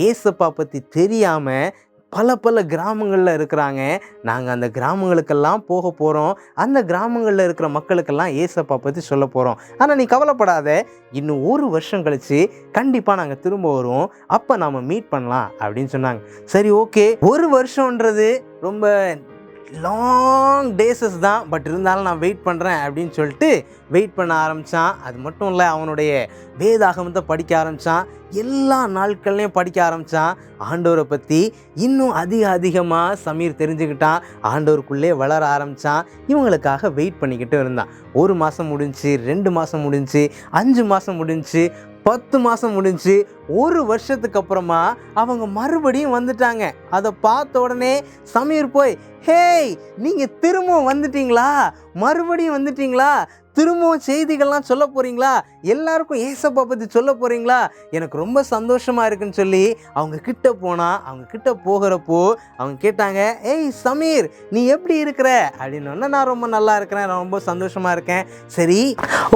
ஏசப்பா பற்றி தெரியாமல் பல கிராமங்களில் இருக்கிறாங்க. நாங்கள் அந்த கிராமங்களுக்கெல்லாம் போக போகிறோம், அந்த கிராமங்களில் இருக்கிற மக்களுக்கெல்லாம் ஏசப்பா பற்றி சொல்ல போகிறோம். ஆனால் நீ கவலைப்படாத, இன்னும் 1 வருஷம் கழித்து கண்டிப்பாக நாங்கள் திரும்ப வருவோம், அப்போ நாம் மீட் பண்ணலாம் அப்படின்னு சொன்னாங்க. சரி ஓகே, 1 வருஷன்றது ரொம்ப லாங் டேஸஸ் தான், பட் இருந்தாலும் நான் வெயிட் பண்ணுறேன் அப்படின்னு சொல்லிட்டு வெயிட் பண்ண ஆரம்பித்தான். அது மட்டும் இல்லை, அவனுடைய வேதாகமத்தை படிக்க ஆரம்பித்தான். எல்லா நாட்கள்லையும் படிக்க ஆரம்பித்தான். ஆண்டவரை பற்றி இன்னும் அதிகமாக சமீர் தெரிஞ்சுக்கிட்டான். ஆண்டவருக்குள்ளே வளர ஆரம்பித்தான். இவங்களுக்காக வெயிட் பண்ணிக்கிட்டு இருந்தான். 1 மாதம் முடிஞ்சு, 2 மாதம் முடிஞ்சு, 5 மாதம் முடிஞ்சு, 10 மாதம் முடிஞ்சு, 1 வருஷத்துக்கு அப்புறமா அவங்க மறுபடியும் வந்துட்டாங்க. அதை பார்த்த உடனே சமீர் போய், ஹேய், நீங்கள் திரும்பவும் வந்துட்டீங்களா, மறுபடியும் வந்துட்டீங்களா, திரும்பவும் செய்திகள்லாம் சொல்ல போகிறீங்களா, எல்லாருக்கும் ஏசப்பா பற்றி சொல்ல போகிறீங்களா, எனக்கு ரொம்ப சந்தோஷமாக இருக்குன்னு சொல்லி அவங்க கிட்ட போனால், அவங்க கிட்ட போகிறப்போ அவங்க கேட்டாங்க, ஏய் சமீர், நீ எப்படி இருக்கிற அப்படின்னு. நான் ரொம்ப நல்லா இருக்கிறேன், நான் ரொம்ப சந்தோஷமாக இருக்கேன். சரி,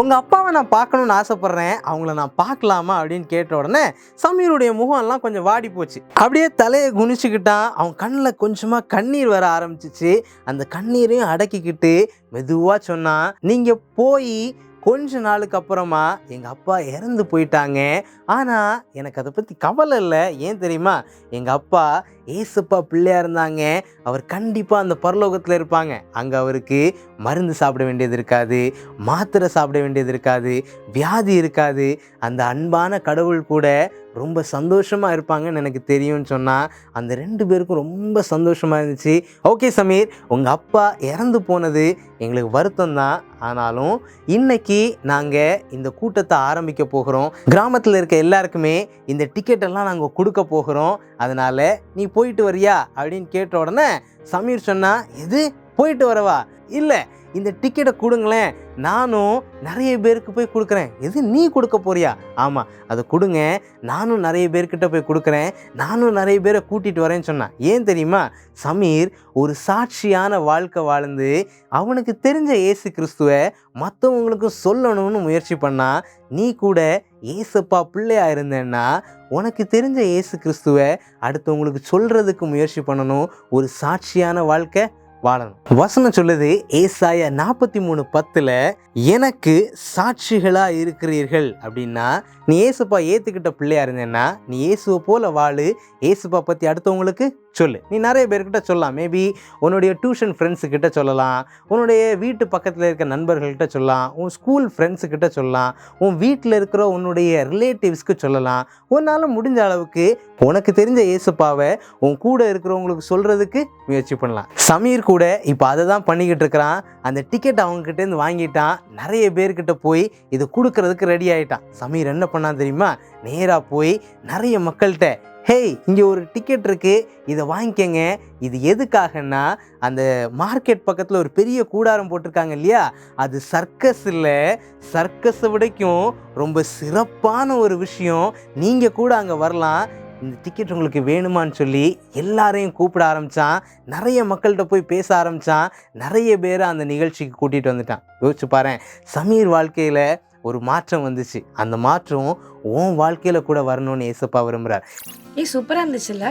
உங்கள் அப்பாவை நான் பார்க்கணுன்னு ஆசைப்பட்றேன், அவங்கள நான் பார்க்கலாமா அப்படின்னு கேட்ட உடனே சமீருடைய முகம்லாம் கொஞ்சம் வாடி போச்சு. அப்படியே தலையை குனிச்சுக்கிட்டான். அவன் கண்ணில் கொஞ்சமாக கண்ணீர் வர ஆரம்பிச்சிச்சு. அந்த கண்ணீரையும் அடக்கிக்கிட்டு மெதுவாக சொன்னான், நீங்கள் போய் கொஞ்ச நாளுக்கு அப்புறமா எங்கள் அப்பா இறந்து போயிட்டாங்க. ஆனால் எனக்கு அதை பற்றி கவலை இல்லை. ஏன் தெரியுமா, எங்கள் அப்பா ஏசப்பா பிள்ளையாக இருந்தாங்க. அவர் கண்டிப்பாக அந்த பரலோகத்தில் இருப்பாங்க. அங்கே அவருக்கு மருந்து சாப்பிட வேண்டியது இருக்காது, மாத்திரை சாப்பிட வேண்டியது இருக்காது, வியாதி இருக்காது. அந்த அன்பான கடவுள் கூட ரொம்ப சந்தோஷமாக இருப்பாங்கன்னு எனக்கு தெரியும்னு சொன்னால் அந்த 2 பேருக்கும் ரொம்ப சந்தோஷமாக இருந்துச்சு. ஓகே சமீர், உங்கள் அப்பா இறந்து போனது எங்களுக்கு வருத்தம் தான். ஆனாலும் இன்னைக்கு நாங்கள் இந்த கூட்டத்தை ஆரம்பிக்க போகிறோம். கிராமத்தில் இருக்க எல்லாருக்குமே இந்த டிக்கெட்டெல்லாம் நாங்கள் கொடுக்க போகிறோம். அதனால் நீ போயிட்டு வரியா அப்படின்னு கேட்ட உடனே சமீர் சொன்னா, எது போயிட்டு வரவா, இல்லை இந்த டிக்கெட்டை கொடுங்களேன், நானும் நிறைய பேருக்கு போய் கொடுக்குறேன். எது நீ கொடுக்க போறியா? ஆமாம், அதை கொடுங்க, நானும் நிறைய பேர்கிட்ட போய் கொடுக்குறேன், நானும் நிறைய பேரை கூட்டிகிட்டு வரேன்னு சொன்னான். ஏன் தெரியுமா, சமீர் ஒரு சாட்சியான வாழ்க்கை வாழ்ந்து அவனுக்கு தெரிஞ்ச இயேசு கிறிஸ்துவை மற்றவங்களுக்கும் சொல்லணும்னு முயற்சி பண்ணா. நீ கூட ஏசப்பா பிள்ளையா இருந்தேன்னா உனக்கு தெரிஞ்ச இயேசு கிறிஸ்துவை அடுத்தவங்களுக்கு சொல்கிறதுக்கு முயற்சி பண்ணணும். ஒரு சாட்சியான வாழ்க்கை வாழணும். வசனம் சொல்லுது, ஏசாயா 43:10 எனக்கு சாட்சிகளா இருக்கிறீர்கள் அப்படின்னா, நீ ஏசுப்பா ஏத்துக்கிட்ட பிள்ளையா இருந்தேன்னா நீ இயேசுவை போல வாழு. ஏசுப்பா பற்றி அடுத்தவங்களுக்கு சொல்லு. நீ நிறைய பேர்கிட்ட சொல்லலாம். மேபி உன்னுடைய டியூஷன் ஃப்ரெண்ட்ஸுக்கிட்ட சொல்லலாம், உன்னுடைய வீட்டு பக்கத்தில் இருக்க நண்பர்கள்கிட்ட சொல்லலாம், உன் ஸ்கூல் ஃப்ரெண்ட்ஸுக்கிட்ட சொல்லலாம், உன் வீட்டில் இருக்கிற உன்னுடைய ரிலேட்டிவ்ஸ்க்கு சொல்லலாம். உன்னால் முடிஞ்ச அளவுக்கு உனக்கு தெரிஞ்ச ஏசுப்பாவை உன் கூட இருக்கிறவங்களுக்கு சொல்கிறதுக்கு முயற்சி பண்ணலாம். சமீர் கூட இப்போ அதை தான் பண்ணிக்கிட்டு இருக்கிறான். அந்த டிக்கெட் அவங்ககிட்டேருந்து வாங்கிட்டான். நிறைய பேர்கிட்ட போய் இதை கொடுக்கறதுக்கு ரெடி ஆகிட்டான். சமீர் என்ன பண்ணான் தெரியுமா, நேராக போய் நிறைய மக்கள்கிட்ட, ஹேய், இங்கே ஒரு டிக்கெட் இருக்குது, இதை வாங்கிக்கங்க. இது எதுக்காகன்னா, அந்த மார்க்கெட் பக்கத்தில் ஒரு பெரிய கூடாரம் போட்டிருக்காங்க இல்லையா, அது சர்க்கஸ் இல்லை, சர்க்கஸை விடைக்கும் ரொம்ப சிறப்பான ஒரு விஷயம். நீங்கள் கூட அங்கே வரலாம். இந்த டிக்கெட் உங்களுக்கு வேணுமான்னு சொல்லி எல்லாரையும் கூப்பிட ஆரம்பித்தான். நிறைய மக்கள்கிட்ட போய் பேச ஆரம்பித்தான். நிறைய பேரை அந்த நிகழ்ச்சிக்கு கூட்டிகிட்டு வந்துட்டான். யோசிச்சு பாரு, சமீர் வாழ்க்கையில் ஒரு மாற்றம் வந்துச்சு. அந்த மாற்றம் உன் வாழ்க்கையில் கூட வரணும்னு ஏசப்பா விரும்புகிறார். சூப்பராக இருந்துச்சுல்ல?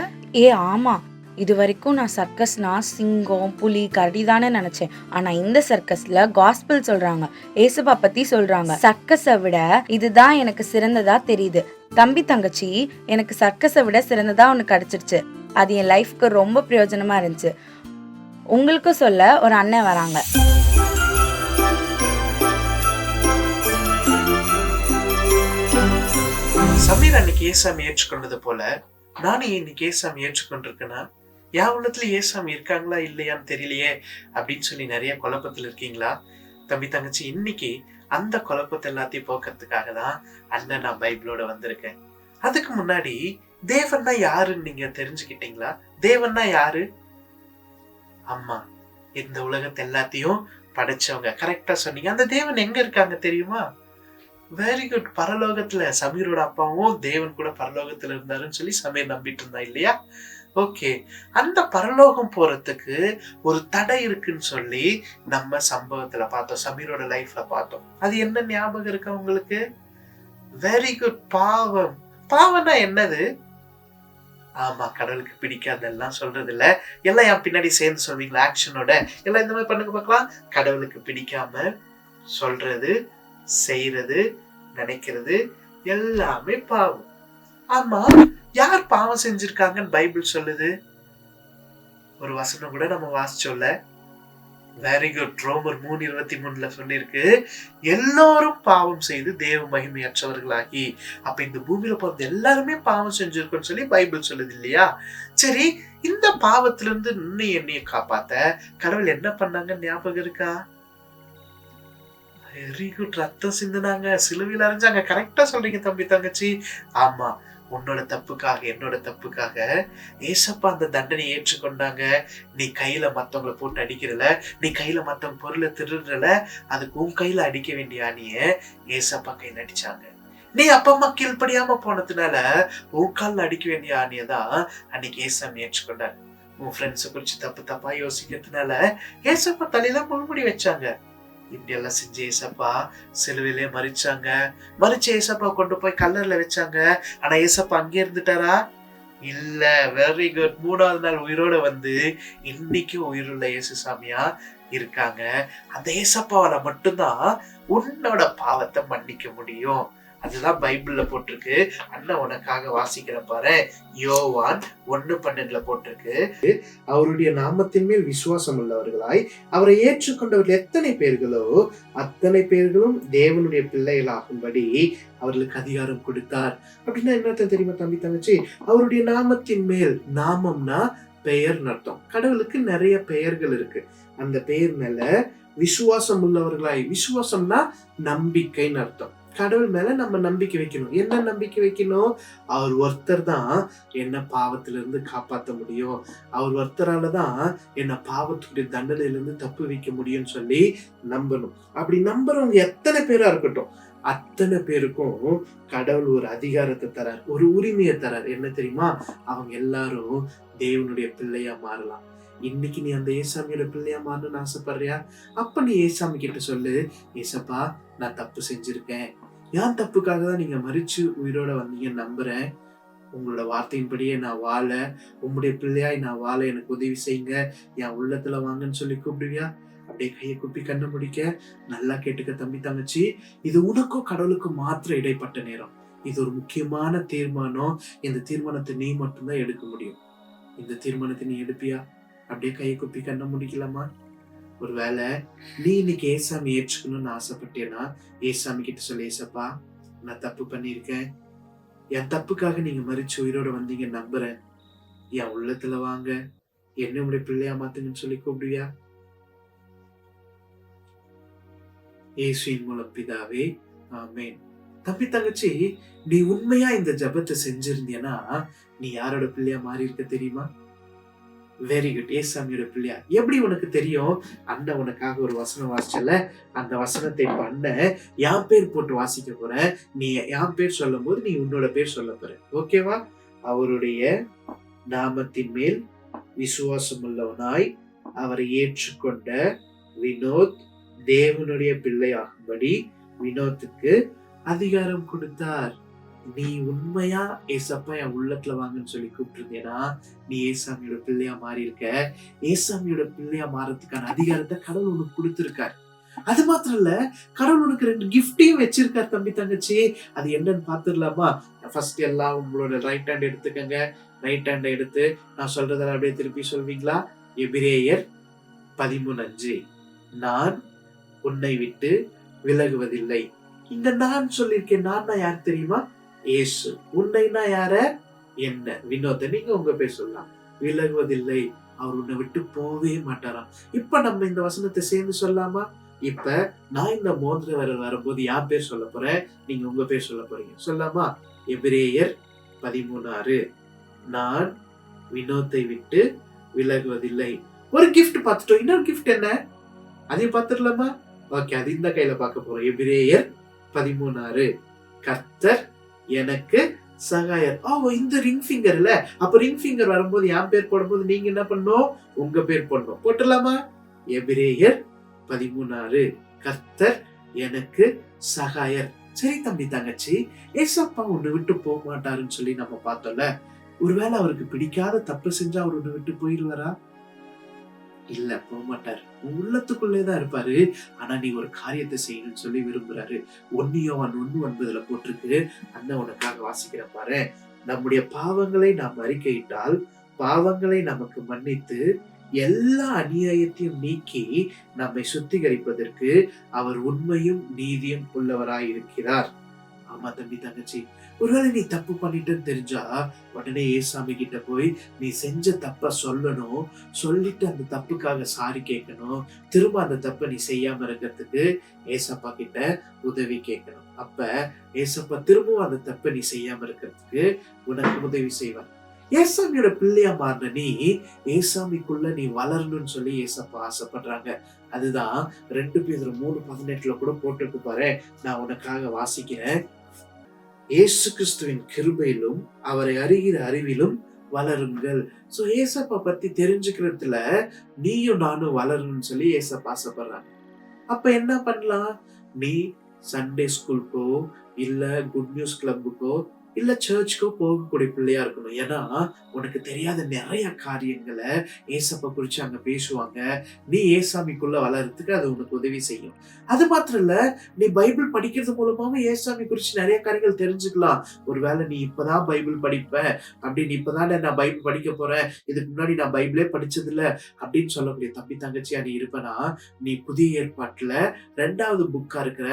ஆமாம், இது வரைக்கும் நான் சர்க்கஸ்னா சிங்கம், புலி, கரடி தானே நினச்சேன். ஆனால் இந்த சர்க்கஸில் காஸ்பிள் சொல்கிறாங்க, ஏசப்பா பற்றி சொல்கிறாங்க. சர்க்கஸை விட இதுதான் எனக்கு சிறந்ததா தெரியுது. தம்பி தங்கச்சி, எனக்கு சர்க்கஸை விட சிறந்ததா ஒன்று கிடச்சிருச்சு. அது என் லைஃப்க்கு ரொம்ப பிரயோஜனமாக இருந்துச்சு. உங்களுக்கும் சொல்ல ஒரு அண்ணன் வராங்க. சமீர் அன்னைக்கு ஏசாமி ஏற்றுக்கொண்டது போல நானும் இன்னைக்கு ஏசாமி ஏற்றுக்கொண்டிருக்கேன்னா, என் உள்ளத்துல ஏசாமி இருக்காங்களா இல்லையான்னு தெரியலையே அப்படின்னு சொல்லி நிறைய குழப்பத்தில் இருக்கீங்களா? தம்பி தங்கச்சி, இன்னைக்கு அந்த குழப்பத்தை எல்லாத்தையும் போக்குறதுக்காக தான் அண்ணன் நான் பைபிளோட வந்திருக்கேன். அதுக்கு முன்னாடி தேவன்னா யாருன்னு நீங்க தெரிஞ்சுக்கிட்டீங்களா? தேவன்னா யாரு? அம்மா, இந்த உலகத்தை எல்லாத்தையும் படைச்சவங்க. கரெக்டா சொன்னீங்க. அந்த தேவன் எங்க இருக்காங்க தெரியுமா? Very good. பரலோகத்துல. சமீரோட அப்பாவும் தேவன் கூட பரலோகத்துல இருந்தாருன்னு சொல்லி சமீர் நம்பிட்டு இருந்தா இல்லையா? ஓகே, அந்த பரலோகம் போறதுக்கு ஒரு தடை இருக்குன்னு சொல்லி நம்ம சம்பவத்துல பார்த்தோம், சமீரோட லைஃப்ல பார்த்தோம். அது என்ன ஞாபகம் இருக்கு உங்களுக்கு? Very good. பாவம். பாவம்னா என்னது? ஆமா, கடவுளுக்கு பிடிக்காதெல்லாம் சொல்றது இல்ல. எல்லாம் என் பின்னாடி சேர்ந்து சொல்வீங்களா? ஆக்ஷனோட எல்லாம் இந்த மாதிரி பண்ணுங்க பார்க்கலாம். கடவுளுக்கு பிடிக்காம சொல்றது, செய்யறது, நினைக்கிறது எல்லாமே பாவம். ஆமா, யார் பாவம் செஞ்சிருக்காங்கன்னு பைபிள் சொல்லுது? ஒரு வசனம் கூட நம்ம வாசிச்சோம்ல, வெரி குட். ரோமர் 3:23 சொல்லியிருக்கு, எல்லோரும் பாவம் செய்து தேவ மகிமையற்றவர்களாகி. அப்ப இந்த பூமியில பிறந்த எல்லாருமே பாவம் செஞ்சிருக்கோம்னு சொல்லி பைபிள் சொல்லுது இல்லையா? சரி, இந்த பாவத்துல இருந்து என்னைய காப்பாத்த கடவுள் என்ன பண்ணாங்க ஞாபகம் இருக்கா? Very good. ரத்தம் சிந்தினாங்க, சிலுவையில் அரைஞ்சாங்க. கரெக்டா சொல்றீங்க தம்பி தங்கச்சி. ஆமா, உன்னோட தப்புக்காக என்னோட தப்புக்காக ஏசப்பா அந்த தண்டனை ஏற்றுக்கொண்டாங்க. நீ கையில மத்தவங்களை போட்டு அடிக்கிறல, நீ கையில மத்தவங்க பொருளை திருடுறல, அதுக்கு உன் கையில அடிக்க வேண்டிய ஆணிய ஏசப்பா கையில அடிச்சாங்க. நீ அப்பா அம்மா கீழ்படியாம போனதுனால உன் காலில் அடிக்க வேண்டிய ஆணியதான் அன்னைக்கு ஏசாமி ஏற்றுக்கொண்டாரு. உன் ஃப்ரெண்ட்ஸை குறிச்சு தப்பு தப்பா யோசிக்கிறதுனால ஏசப்பா தலையில முள்முடி வச்சாங்க. இப்படி எல்லாம் செஞ்சு ஏசப்பா சிலுவையிலே மறிச்சாங்க. மறிச்சு ஏசப்பா கொண்டு போய் கல்லறையில வச்சாங்க. ஆனா ஏசப்பா அங்கே இருந்துட்டாரா? இல்ல. Very good. 3வது நாள் உயிரோட வந்து இன்னைக்கும் உயிருள்ள இயேசு சாமியா இருக்காங்க. அந்த ஏசப்பாவால மட்டும்தான் உன்னோட பாவத்தை மன்னிக்க முடியும். அதுதான் பைபிள்ல போட்டிருக்கு. அண்ணன் உனக்காக வாசிக்கிற பாரு. யோவான் 1:12 போட்டிருக்கு, அவருடைய நாமத்தின் மேல் விசுவாசம் உள்ளவர்களாய் அவரை ஏற்றுக்கொண்டவர்கள் எத்தனை பேர்களோ அத்தனை பேர்களும் தேவனுடைய பிள்ளைகளாகும்படி அவர்களுக்கு அதிகாரம் கொடுத்தார். அப்படின்னா என்ன தெரியுமா தம்பி தங்கச்சி? அவருடைய நாமத்தின் மேல், நாமம்னா பெயர் அர்த்தம். கடவுளுக்கு நிறைய பெயர்கள் இருக்கு. அந்த பெயர் மேல விசுவாசம் உள்ளவர்களாய், விசுவாசம்னா நம்பிக்கைன்னு அர்த்தம். கடவுள் மேல நம்ம நம்பிக்கை வைக்கணும். என்ன நம்பிக்கை வைக்கணும்? அவர் ஒருத்தர் தான் என்ன பாவத்துல இருந்து காப்பாற்ற முடியும், அவர் ஒருத்தராலதான் என்ன பாவத்துடைய தண்டனையில இருந்து தப்பு வைக்க முடியும்னு சொல்லி நம்பணும். அப்படி நம்புறவங்க எத்தனை பேரா இருக்கட்டும், அத்தனை பேருக்கும் கடவுள் ஒரு அதிகாரத்தை தரார், ஒரு உரிமையை தரார். என்ன தெரியுமா? அவங்க எல்லாரும் தேவனுடைய பிள்ளையா மாறலாம். இன்னைக்கு நீ அந்த ஏசாமியோட பிள்ளையா மாறணும்னு ஆசைப்படுறியா? அப்ப நீ ஏசாமி கிட்ட சொல்லு, ஏசப்பா நான் தப்பு செஞ்சிருக்கேன், என் தப்புக்காக தான் நீங்க மரிச்சு உயிரோட வந்தீங்கன்னு நம்புறேன். உங்களோட வார்த்தையின்படியே நான் வாழ, உங்களுடைய பிள்ளையாய் நான் வாழ எனக்கு உதவி செய்யுங்க, என் உள்ளத்துல வாங்கன்னு சொல்லி கூப்பிடுவியா? அப்படியே கையை குப்பி கண்ண முடிக்க. நல்லா கேட்டுக்க தம்பி தங்கச்சி, இது உனக்கும் கடவுளுக்கும் மாத்திரம் இடைப்பட்ட நேரம். இது ஒரு முக்கியமான தீர்மானம். இந்த தீர்மானத்தை நீ மட்டும்தான் எடுக்க முடியும். இந்த தீர்மானத்தை நீ எடுப்பியா? அப்படியே கையை குப்பி கண்ண முடிக்கலாமா? ஒருவேளை நீ இன்னைக்கு ஏசாமி ஏற்றுக்கணும்னு ஆசைப்பட்டேன்னா ஏசாமி கிட்ட சொல்லி, ஏசப்பா நான் தப்பு பண்ணியிருக்கேன், என் தப்புக்காக நீங்க மரிச்சு உயிரோட வந்தீங்க நம்புறேன், என் உள்ளத்துல வாங்க, என்ன உடைய பிள்ளையா மாத்துங்கன்னு சொல்லி கூப்பிடுவியா? இயேசுவின் மூலம் பிதாவே, ஆமென். தம்பி தங்கச்சி, நீ உண்மையா இந்த ஜபத்தை செஞ்சிருந்தியனா நீ யாரோட பிள்ளையா மாறி இருக்க தெரியுமா? Very good. ஏசாமியோட பிள்ளையா. எப்படி உனக்கு தெரியும்? அண்ணன் உனக்காக ஒரு வசனம் வாசிச்சல, அந்த வசனத்தை பண்ண என் பேர் போட்டு வாசிக்க போற. நீ என் பேர் சொல்லும் போது நீ உன்னோட பேர் சொல்ல போற. ஓகேவா? அவருடைய நாமத்தின் மேல் விசுவாசம் உள்ளவனாய் அவரை ஏற்றுக்கொண்ட வினோத் தேவனுடைய பிள்ளையாகும்படி வினோத்துக்கு அதிகாரம் கொடுத்தார். நீ உண்மையா ஏசப்பா என் உள்ளத்துல வாங்கன்னு சொல்லி கூப்பிட்டுருந்தேன்னா நீ ஏசாமியோட பிள்ளையா மாறி இருக்க. ஏசாமியோட பிள்ளையா மாறதுக்கான அதிகாரத்தை கடவுள் உனக்கு கொடுத்திருக்காரு. அது மாத்திரம் இல்ல, கடவுள் உனக்கு 2 கிஃப்டையும் வச்சிருக்காரு தம்பி தங்கச்சி. அது என்னன்னு பாத்துடலாமா? ஃபர்ஸ்ட் எல்லாம் உங்களோட ரைட் ஹேண்ட் எடுத்துக்கங்க. ரைட் ஹேண்டை எடுத்து நான் சொல்றதெல்லாம் அப்படியே திருப்பி சொல்வீங்களா? எபிரேயர் 13:5, நான் உன்னை விட்டு விலகுவதில்லை. இங்க நான் சொல்லியிருக்கேன். நான் யார் தெரியுமா? ஏசு. உன்னைனா யார? என்ன? வினோத. நீங்க உங்க பேர் சொல்லலாம். விலகுவதில்லை, அவர் உன்னை விட்டு போவே மாட்டாராம். இப்ப நம்ம இந்த வசனத்தை சேர்ந்து சொல்லாமா? இப்ப நான் இந்த மோதிர விரல் வரும்போது யார் பேர் சொல்ல போறேன், நீங்க உங்க பேர் சொல்ல போறீங்க. சொல்லாமா? எபிரேயர் 13:6, நான் வினோத்தை விட்டு விலகுவதில்லை. ஒரு கிஃப்ட் பார்த்துட்டோம். இன்னொரு கிஃப்ட் என்ன? அதையும் பார்த்துடலாமா? ஓகே, அது இந்த கையில பார்க்க போறோம். எபிரேயர் 13:6, கர்த்தர் எனக்கு சகாயர். இந்த ரிங் ஃபிங்கர்ல, அப்ப ரிங் ஃபிங்கர் வரும்போது என் பேர் போடும்போது நீங்க என்ன பண்ணணும்? உங்க பேர் போடணும். போட்டுடலாமா? எபிரேயர் 13:6, கர்த்தர் எனக்கு சகாயர். சரி தம்பி தங்கச்சி, ஏசப்பா உன்னை விட்டு போக மாட்டாருன்னு சொல்லி நம்ம பார்த்தோம்ல. ஒருவேளை அவருக்கு பிடிக்காத தப்பு செஞ்சா அவர் உன்னை விட்டு போயிடுவாரா? இல்ல, போக மாட்டாரு. உள்ளத்துக்குள்ளேதான் இருப்பாரு. ஆனா நீ ஒரு காரியத்தை செய்யணும்னு சொல்லி விரும்புறாரு. 1 யோவான் 1:9 போட்டிருக்கு. அண்ணன் உனக்காக வாசிக்கிற பாரு. நம்முடைய பாவங்களை நாம் அறிக்கையிட்டால் பாவங்களை நமக்கு மன்னித்து எல்லா அநியாயத்தையும் நீக்கி நம்மை சுத்திகரிப்பதற்கு அவர் உண்மையும் நீதியும் உள்ளவராய் இருக்கிறார். ஆமா தம்பி தங்கச்சி, ஒருவேளை நீ தப்பு பண்ணிட்டேன்னு தெரிஞ்சா உடனே ஏசாமி கிட்ட போய் நீ செஞ்ச தப்ப சொல்லணும், சொல்லிட்டு அந்த தப்புக்காக சாரி கேட்கணும், திரும்ப அந்த தப்பை நீ செய்யாம இருக்கிறதுக்கு ஏசப்பா கிட்ட உதவி கேட்கணும். அப்ப ஏசப்பா திரும்பவும் அந்த தப்பை நீ செய்யாம இருக்கிறதுக்கு உனக்கு உதவி செய்வார். ஏசாமியோட பிள்ளையா மாறின நீ ஏசாமிக்குள்ள நீ வளரணும்னு சொல்லி ஏசப்பா ஆசைப்படுறாங்க. அதுதான் 2 பேதுரு 3:18 கூட போட்டுட்டு பாரு, நான் உனக்காக வாசிக்கிறேன். இயேசு கிறிஸ்துவின் கிருபையிலும் அவரை அறிகிற அறிவிலும் வளருங்கள். சோ ஏசப்பா பத்தி தெரிஞ்சுக்கிறதுல நீயும் நானும் வளரணும்னு சொல்லி ஏசப்பா ஆசைப்படுறாங்க. அப்ப என்ன பண்ணலாம்? நீ சண்டே ஸ்கூலுக்கோ இல்ல குட் நியூஸ் கிளப்புக்கோ இல்ல சர்ச்சுக்கோ போகக்கூடிய பிள்ளையா இருக்கணும். ஏன்னா உனக்கு தெரியாத நிறைய காரியங்களை ஏசப்பா குறிச்சு அங்க பேசுவாங்க. நீ ஏசாமிக்குள்ள வளர்றதுக்கு அது உனக்கு உதவி செய்யும். அது மாத்திரம் இல்ல, நீ பைபிள் படிக்கிறது மூலமாவும் ஏசாமி குறிச்சு நிறைய காரியங்கள் தெரிஞ்சுக்கலாம். ஒருவேளை நீ இப்பதான் பைபிள் படிப்ப அப்படின்னு, இப்பதான் நான் பைபிள் படிக்க போறேன், இதுக்கு முன்னாடி நான் பைபிளே படிச்சது இல்ல அப்படின்னு சொல்லக்கூடிய தம்பி தங்கச்சியா நீ இருப்பனா, நீ புதிய ஏற்பாட்டுல 2வது புக்கா இருக்கிற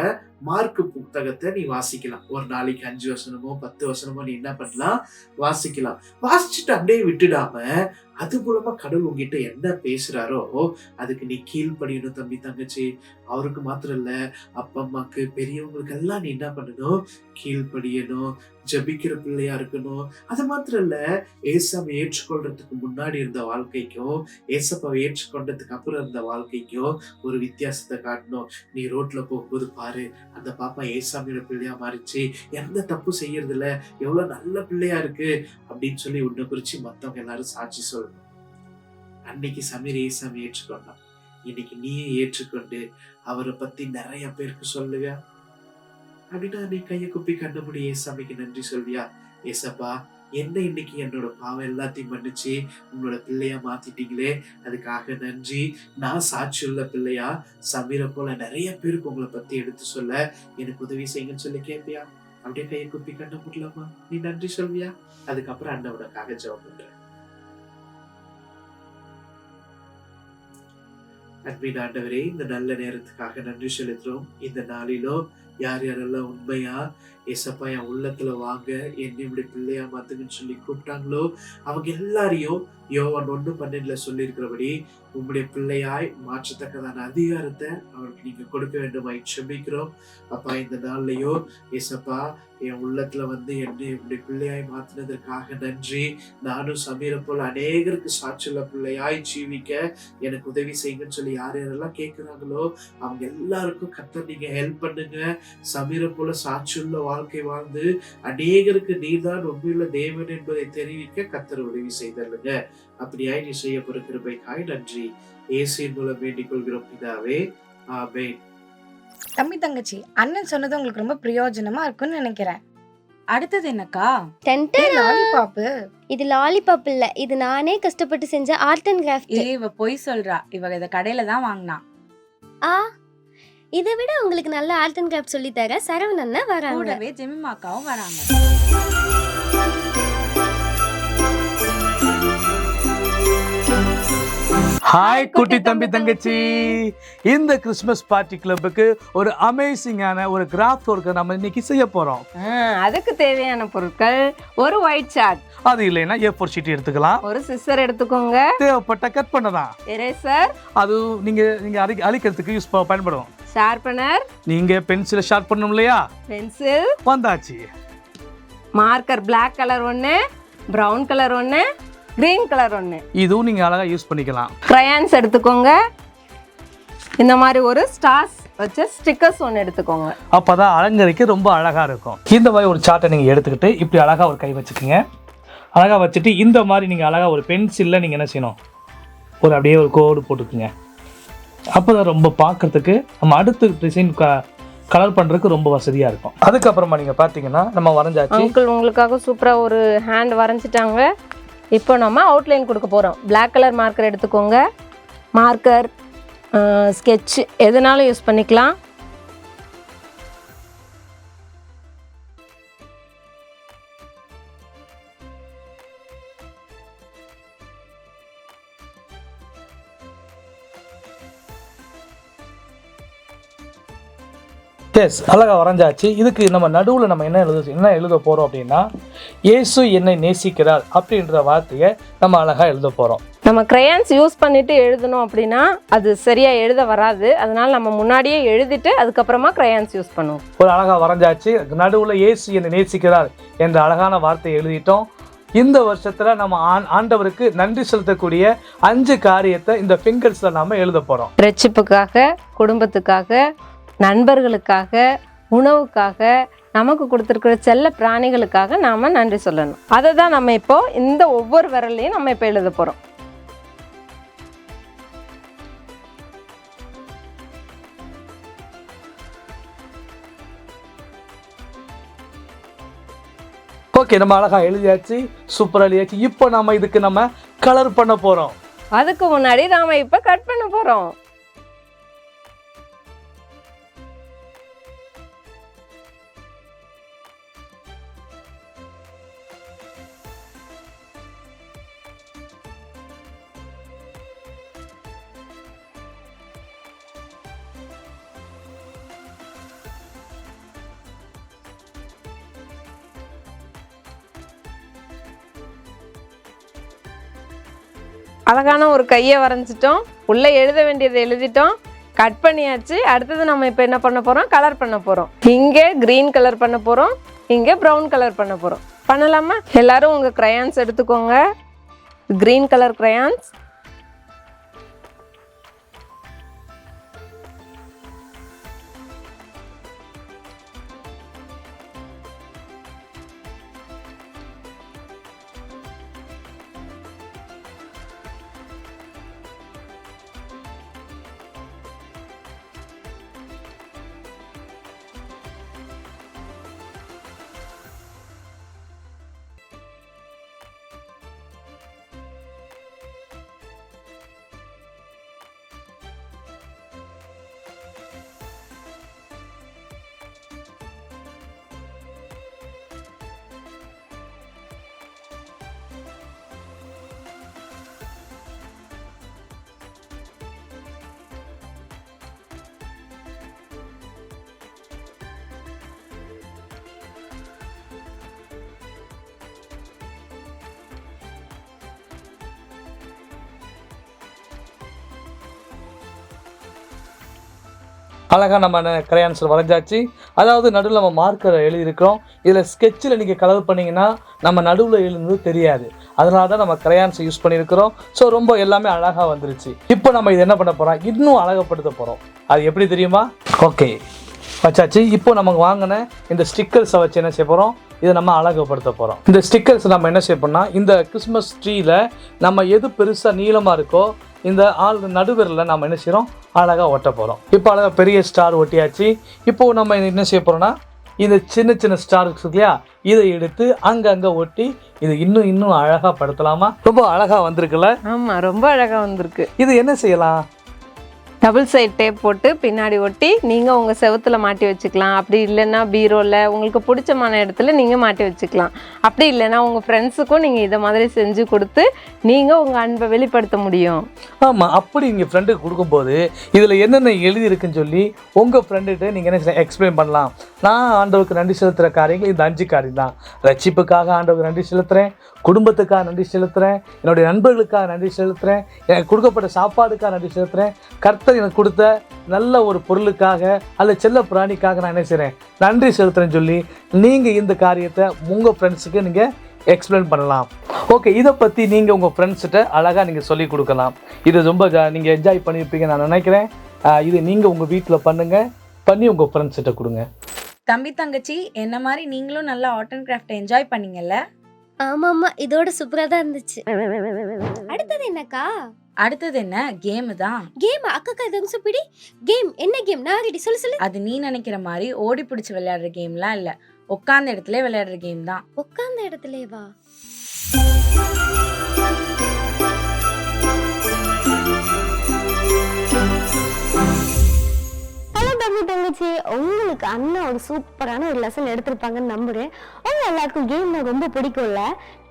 மார்க் புத்தகத்தை நீ வாசிக்கலாம். ஒரு நாளைக்கு 5 வசனமோ 10 வசனமோ நீ என்ன பண்ணலாம்? வாசிக்கலாம். வாசிச்சுட்டு அப்படியே விட்டுடாம அது மூலமா கடவுள் உங்ககிட்ட என்ன பேசுறாரோ அதுக்கு நீ கீழ்ப்படியணும் தம்பி தங்கச்சி. அவருக்கு மாத்திரம் இல்ல, அப்பா அம்மாக்கு பெரியவங்களுக்கு எல்லாம் நீ என்ன பண்ணணும்? கீழ்ப்படியணும், ஜபிக்கிற பிள்ளையா இருக்கணும். அது மாத்திரம் இல்ல, ஏசாவை ஏற்றுக்கொள்றதுக்கு முன்னாடி இருந்த வாழ்க்கைக்கும் ஏசப்பாவை ஏற்றுக்கொண்டதுக்கு அப்புறம் இருந்த வாழ்க்கைக்கும் ஒரு வித்தியாசத்தை காட்டணும். நீ ரோட்ல போகும்போது பாரு, அந்த பாப்பா ஏசாமியோட பிள்ளையா மாறிச்சு, எந்த தப்பு செய்யறது இல்ல, எவ்வளவு நல்ல பிள்ளையா இருக்கு அப்படின்னு சொல்லி உன்னை குறிச்சு மத்தவங்க எல்லாரும் சாட்சி சொல்லணும். அன்னைக்கு சமீர் ஏசாமி ஏற்றுக்கொண்டான், இன்னைக்கு நீயே ஏற்றுக்கொண்டு அவரை பத்தி நிறைய பேருக்கு சொல்லுவியா? அப்படின்னா நீ கையை குப்பி கண்ண முடி ஏசாமிக்கு நன்றி சொல்வியா? ஏசப்பா, என்ன இன்னைக்கு என்னோட பாவம் எல்லாத்தையும் மன்னிச்சு உங்களோட பிள்ளையா மாத்திட்டீங்களே, அதுக்காக நன்றி. நான் சாட்சி உள்ள பிள்ளையா சமீரை போல நிறைய பேருக்கு உங்களை பத்தி எடுத்து சொல்ல எனக்கு உதவி செய்யுங்கன்னு சொல்லி கேட்பியா? அப்படியே கையை குப்பி கண்ண முடியலாமா? நீ நன்றி சொல்வியா? அதுக்கப்புறம் அண்ணவனுக்காக ஜெபம் பண்றேன். அன்பின் ஆண்டவரே, இந்த நல்ல நேரத்துக்காக நன்றி செலுத்துறோம். இந்த நாளிலோ யார் யாரெல்லாம் உண்மையா ஏசப்பா என் உள்ளத்துல வாங்க, என்னை இப்படி பிள்ளையா மாத்துங்கன்னு சொல்லி கூப்பிட்டாங்களோ அவங்க எல்லாரையும் யோவான் 1:12 சொல்லியிருக்கிறபடி உங்களுடைய பிள்ளையாய் மாற்றத்தக்கதான அதிகாரத்தை அவருக்கு நீங்க கொடுக்க வேண்டுமாய் செபிக்கிறோம். அப்பா, இந்த நாள்லயோ ஏசப்பா என் உள்ளத்துல வந்து என்னை இப்படி பிள்ளையாய் மாத்தினதற்காக நன்றி. நானும் சமீரை போல அநேகருக்கு சாட்சியுள்ள பிள்ளையாய் ஜீவிக்க எனக்கு உதவி செய்யுங்கன்னு சொல்லி யார் யாரெல்லாம் கேட்கிறாங்களோ அவங்க எல்லாருக்கும் கர்த்தர் நீங்க ஹெல்ப் பண்ணுங்க. சமீரை போல சாட்சியுள்ள வாழ்க்கை வாழ்ந்து அநேகருக்கு நீதான் உண்மையுள்ள தேவன் என்பதை தெரிவிக்க கர்த்தர் உதவி செய்தல்லுங்க. அப்படியாய் நீ செய்ய போற கிருபைக்காய் நன்றி. இயேசுவின் மூலம் வேண்டிக் கொள்கிறோம் பிதாவே, ஆமென். தம்பி தங்கச்சி, அண்ணன் சொன்னது உங்களுக்கு ரொம்ப பிரயோஜனமா இருக்கும்னு நினைக்கிறேன். அடுத்தது என்னக்கா? லாலிபாப். இது லாலிபாப் இல்ல, இது நானே கஷ்டப்பட்டு செஞ்ச ஆர்ட் அண்ட் கிராஃப்ட். இவ பொய் சொல்றா, இவ இத கடையில தான் வாங்கினா. ஆ, இதை விட உங்களுக்கு நல்ல ஆர்ட் அண்ட் கிராஃப்ட் சொல்லி தர சரவணன் அண்ணா வராங்க. கூடவே ஜெமிமாக்காவும் வராங்க. ஹாய் குட்டி தம்பி தங்கச்சி, இந்த கிறிஸ்மஸ் பார்ட்டி கிளப்புக்கு ஒரு அமேசிங்கான ஒரு கிராஃப்ட் ஒர்க்கை நம்ம இன்னைக்கு செய்ய போறோம். அதுக்கு தேவையான பொருட்கள் ஒரு ஒயிட் சார்ட், அது இல்லைன்னா A4 ஷீட் எடுத்துக்கலாம், ஒரு சிசர் எடுத்துக்கோங்க, தேவைப்பட்ட கட் பண்ணலாம், எரேசர், அது நீங்க அழிக்கிறதுக்கு பயன்படும், ஷார்பனர், நீங்க பென்சிலை ஷார்ப் பண்ணணும் இல்லையா, பென்சில் வந்தாச்சு, மார்க்கர் Black கலர் ஒன்று, ப்ரௌன் கலர் ஒன்று, கிரீன் கலர் ஒன்று, இதுவும் நீங்க அழகா யூஸ் பண்ணிக்கலாம். கிரையான்ஸ் எடுத்துக்கோங்க, இந்த மாதிரி ஒரு ஸ்டார்ஸ் வச்ச ஸ்டிக்கர்ஸ் ஒன்று எடுத்துக்கோங்க, அப்பதான் அலங்கரிக்க ரொம்ப அழகா இருக்கும். இந்த மாதிரி ஒரு சார்ட்டை நீங்க எடுத்துக்கிட்டு இப்படி அழகா ஒரு கை வச்சுக்கோங்க. அழகா வச்சுட்டு இந்த மாதிரி நீங்க அழகா ஒரு பென்சில்ல நீங்க என்ன செய்யணும், ஒரு அப்படியே ஒரு கோடு போட்டுக்குங்க. அப்போதான் ரொம்ப பார்க்கறதுக்கு நம்ம அடுத்த டிசைன் கலர் பண்ணுறதுக்கு ரொம்ப வசதியாக இருக்கும். அதுக்கப்புறமா நீங்கள் பார்த்தீங்கன்னா நம்ம வரைஞ்சாச்சு. அங்கிள் உங்களுக்காக சூப்பராக ஒரு ஹேண்ட் வரைஞ்சிட்டாங்க. இப்போ நம்ம அவுட்லைன் கொடுக்க போகிறோம். Black கலர் மார்க்கர் எடுத்துக்கோங்க, மார்க்கர் ஸ்கெட்ச் எதுனாலும் யூஸ் பண்ணிக்கலாம். எஸ், அழகா வரைஞ்சாச்சு. இதுக்கு நம்ம நடுவில் நம்ம என்ன எழுத போகிறோம் அப்படின்னா, இயேசு என்னை நேசிக்கிறார் அப்படின்ற வார்த்தையை நம்ம அழகாக எழுத போகிறோம். நம்ம கிரையான்ஸ் யூஸ் பண்ணிட்டு எழுதணும் அப்படின்னா அது சரியா எழுத வராது. அதனால நம்ம முன்னாடியே எழுதிட்டு அதுக்கப்புறமா கிரையான்ஸ் யூஸ் பண்ணுவோம். ஒரு அழகாக வரைஞ்சாச்சு. நடுவில் இயேசு என்னை நேசிக்கிறார் என்ற அழகான வார்த்தையை எழுதிட்டோம். இந்த வருஷத்தில் நம்ம ஆண்டவருக்கு நன்றி செலுத்தக்கூடிய 5 காரியத்தை இந்த ஃபிங்கர்ஸில் நம்ம எழுத போகிறோம். ரட்சிப்புக்காக, குடும்பத்துக்காக, நண்பர்களுக்காக, உணவுக்காக, நமக்கு கொடுத்துருக்கிற செல்ல பிராணிகளுக்காக நாம் நன்றி சொல்லணும். அதை தான் நம்ம இப்போ இந்த ஒவ்வொரு விரல்லையும் நம்ம இப்போ எழுத போகிறோம். ஓகே, நம்ம அழகாக எழுதியாச்சு, சூப்பராக எழுதியாச்சு. இப்போ நம்ம இதுக்கு நம்ம கலர் பண்ண போகிறோம். அதுக்கு முன்னாடி நாம் இப்போ கட் பண்ண போகிறோம். அழகான ஒரு கையை வரைஞ்சிட்டோம். உள்ளே எழுத வேண்டியதை எழுதிட்டோம். கட் பண்ணியாச்சு. அடுத்தது நம்ம இப்போ என்ன பண்ண போகிறோம்? கலர் பண்ண போகிறோம். இங்கே க்ரீன் கலர் பண்ண போகிறோம், இங்கே ப்ரௌன் கலர் பண்ண போகிறோம். பண்ணலாமா? எல்லாரும் உங்கள் க்ரையான்ஸ் எடுத்துக்கோங்க. Green colour crayons. அழகாக நம்ம கிரையான்ஸில் வரைஞ்சாச்சு. அதாவது நடுவில் நம்ம மார்க்கரை எழுதியிருக்கிறோம். இதில் ஸ்கெட்சில் நீங்கள் கலர் பண்ணிங்கன்னா நம்ம நடுவில் எழுதுனது தெரியாது. அதனால தான் நம்ம கிரையான்ஸை யூஸ் பண்ணியிருக்கிறோம். ஸோ ரொம்ப எல்லாமே அழகாக வந்துருச்சு. இப்போ நம்ம இது என்ன பண்ண போகிறோம்? இன்னும் அழகப்படுத்த போகிறோம். அது எப்படி தெரியுமா? ஓகே, வச்சாச்சு. இப்போ நமக்கு வாங்கின இந்த ஸ்டிக்கர்ஸை வச்சு என்ன செய்ய போகிறோம்? இதை நம்ம அழகுபடுத்த போகிறோம். இந்த ஸ்டிக்கர்ஸ் நம்ம என்ன செய்ய போறோம்னா, இந்த கிறிஸ்மஸ் ட்ரீயில் நம்ம எது பெருசாக நீளமாக இருக்கோ இந்த நடுவரில் நம்ம என்ன செய்கிறோம்? அழகாக ஒட்ட போகிறோம். இப்போ அழகாக பெரிய ஸ்டார் ஒட்டியாச்சு. இப்போது நம்ம என்ன செய்ய போகிறோம்னா, இந்த சின்ன சின்ன ஸ்டார்ஸ் இருக்கு இல்லையா, இதை எடுத்து அங்கங்கே ஒட்டி இது இன்னும் அழகாக படுத்தலாமா? ரொம்ப அழகாக வந்திருக்குல்ல? ஆமாம், ரொம்ப அழகாக வந்திருக்கு. இது என்ன செய்யலாம்? டபுள் சைட் டேப் போட்டு பின்னாடி ஒட்டி நீங்கள் உங்கள் செவத்தில் மாட்டி வச்சுக்கலாம். அப்படி இல்லைன்னா பீரோவில் உங்களுக்கு பிடிச்சமான இடத்துல நீங்கள் மாட்டி வச்சுக்கலாம். அப்படி இல்லைன்னா உங்கள் ஃப்ரெண்ட்ஸுக்கும் நீங்கள் இதை மாதிரி செஞ்சு கொடுத்து நீங்கள் உங்கள் அன்பை வெளிப்படுத்த முடியும். ஆமாம், அப்படி நீங்கள் ஃப்ரெண்டுக்கு கொடுக்கும்போது இதில் என்னென்ன எழுதியிருக்குன்னு சொல்லி உங்கள் ஃப்ரெண்டுகிட்ட நீங்கள் என்ன எக்ஸ்பிளைன் பண்ணலாம். நான் ஆண்டவருக்கு நன்றி செலுத்துகிற காரியங்கள் இந்த 5 காரியம் தான். ரட்சிப்புக்காக ஆண்டவருக்கு நன்றி செலுத்துகிறேன், குடும்பத்துக்காக நன்றி செலுத்துகிறேன், என்னுடைய நண்பர்களுக்காக நன்றி செலுத்துகிறேன், எனக்கு கொடுக்கப்பட்ட சாப்பாடுக்காக நன்றி செலுத்துகிறேன், கர்த்தர் எனக்கு கொடுத்த நல்ல ஒரு பொருளுக்காக அல்ல செல்ல பிராணிக்காக நான் என்ன செய்கிறேன்? நன்றி செலுத்துகிறேன்னு சொல்லி நீங்கள் இந்த காரியத்தை உங்கள் ஃப்ரெண்ட்ஸுக்கு நீங்கள் எக்ஸ்பிளைன் பண்ணலாம். ஓகே, இதை பற்றி நீங்கள் உங்கள் ஃப்ரெண்ட்ஸ்கிட்ட அழகாக நீங்கள் சொல்லி கொடுக்கலாம். இது ரொம்ப நீங்கள் என்ஜாய் பண்ணியிருப்பீங்க நான் நினைக்கிறேன். இது நீங்கள் உங்கள் வீட்டில் பண்ணி உங்கள் ஃப்ரெண்ட்ஸ்கிட்ட கொடுங்க. தம்பி தங்கச்சி, என்ன மாதிரி நீங்களும் நல்லா ஆர்ட் அண்ட் கிராஃப்ட் என்ஜாய் பண்ணீங்கல்ல? ஆமாம்மா, இதோட சூப்பராக தான் இருந்துச்சு. அடுத்தது என்னக்கா? அடுத்தது என்ன? கேமு தான். கேம்? அக்கா இது நிமிஷம் பிடி. கேம் என்ன கேம்? நான் ரெடி, சொல்லு. அது நீ நினைக்கிற மாதிரி ஓடி பிடிச்சி விளையாடுற கேம்லாம் இல்லை. உட்கார்ந்த இடத்துல விளையாடுற கேம் தான். உட்கார்ந்த இடத்துலவா? ஹலோ தம்பி தங்கச்சி, உங்களுக்கு அண்ணன் ஒரு சூப்பரான ஒரு லெசன் எடுத்திருப்பாங்கன்னு நம்புறேன். உங்க எல்லாருக்கும் கேம் ரொம்ப பிடிக்கும்ல.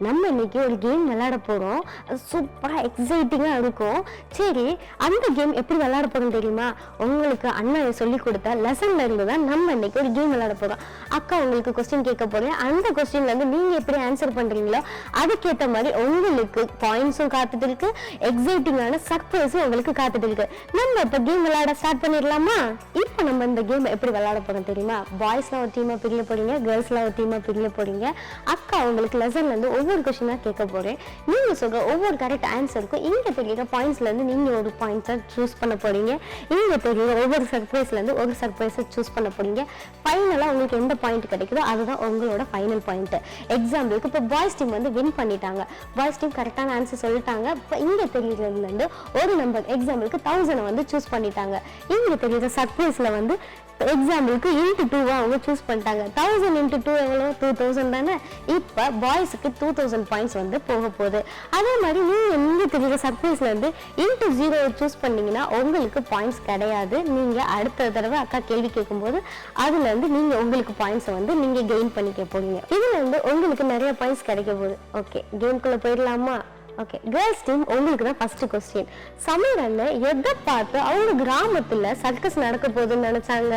நம்ம இன்னைக்கு ஒரு கேம் விளையாட போறோம். அது சூப்பரா எக்ஸைட்டிங்கா இருக்கும். சரி, அந்த கேம் எப்படி விளையாட போறோம் தெரியுமா? உங்களுக்கு அண்ணன் சொல்லி கொடுத்த லெசன்ல இருந்து தான் நம்ம இன்னைக்கு ஒரு கேம் விளையாட போறோம். அக்கா உங்களுக்கு கொஸ்டின் கேட்க போறேன். அந்த கொஸ்டின்ல இருந்து நீங்க எப்படி ஆன்சர் பண்றீங்களோ அதுக்கேற்ற மாதிரி உங்களுக்கு பாயிண்ட்ஸும் காத்துட்டு இருக்கு, எக்ஸைட்டிங்கான சர்ப்ரைஸும் உங்களுக்கு காத்துட்டு இருக்கு. நம்ம இப்ப கேம் விளையாட ஸ்டார்ட் பண்ணிடலாமா? இப்போ நம்ம இந்த கேம் எப்படி விளையாட போறோம் தெரியுமா? பாய்ஸ்லாம் ஒரு டீமா பிரிய போறீங்க, கேர்ள்ஸ்லாம் ஒரு டீமா பிரிய போறீங்க. அக்கா உங்களுக்கு லெசன்ல இருந்து ஒவ்வொரு கொஸ்டினா கேட்க போறேன். நீங்க சொல்ற ஒவ்வொரு கரெக்ட் ஆன்சருக்கும் இங்க தெரியுற பாயிண்ட்ஸ்ல இருந்து நீங்க ஒரு பாயிண்ட்ஸை சூஸ் பண்ண போறீங்க. இங்க தெரியுற ஒவ்வொரு சர்ப்ரைஸ்ல இருந்து ஒரு சர்ப்ரைஸை சூஸ் பண்ண போறீங்க. ஃபைனலா உங்களுக்கு எந்த பாயிண்ட் கிடைக்குதோ அதுதான் உங்களோட ஃபைனல் பாயிண்ட். எக்ஸாம்பிளுக்கு இப்போ பாய்ஸ் டீம் வந்து வின் பண்ணிட்டாங்க. பாய்ஸ் டீம் கரெக்டான ஆன்சர் சொல்லிட்டாங்க. இப்போ இங்க தெரியுறதுல இருந்து ஒரு நம்பர் எக்ஸாம்பிளுக்கு 1000 வந்து சூஸ் பண்ணிட்டாங்க. இங்க தெரியுற சர்ப்ரைஸ்ல வந்து எக்ஸாம்பிளுக்கு இன்ட்டு 2 அவங்க சூஸ் பண்ணிட்டாங்க. 1000 × 2 எவ்வளோ? 2000 தானே. இப்போ பாய்ஸுக்கு 2000 பாயிண்ட்ஸ் வந்து போக போகுது. அதே மாதிரி நீங்க இங்க தெரியுற சர்ப்ரைஸ்ல இருந்து இன்ட்டு 0 சூஸ் பண்ணீங்கன்னா உங்களுக்கு பாயிண்ட்ஸ் கிடையாது. நீங்க அடுத்த தடவை அக்கா கேள்வி கேட்கும்போது அதுல இருந்து நீங்க உங்களுக்கு பாயிண்ட்ஸை வந்து நீங்க கெயின் பண்ணிக்க போறீங்க. இதுல இருந்து உங்களுக்கு நிறைய பாயிண்ட்ஸ் கிடைக்க போகுது. ஓகே, கேம்குள்ள போயிடலாமா? ஓகே, கேர்ள்ஸ் டீம் உங்களுக்கு தான் ஃபர்ஸ்ட் கொஸ்டின். சமீர் அண்ணன் எதை பார்த்து அவங்க கிராமத்துல சர்க்கஸ் நடக்க போகுதுன்னு நினைச்சாங்க?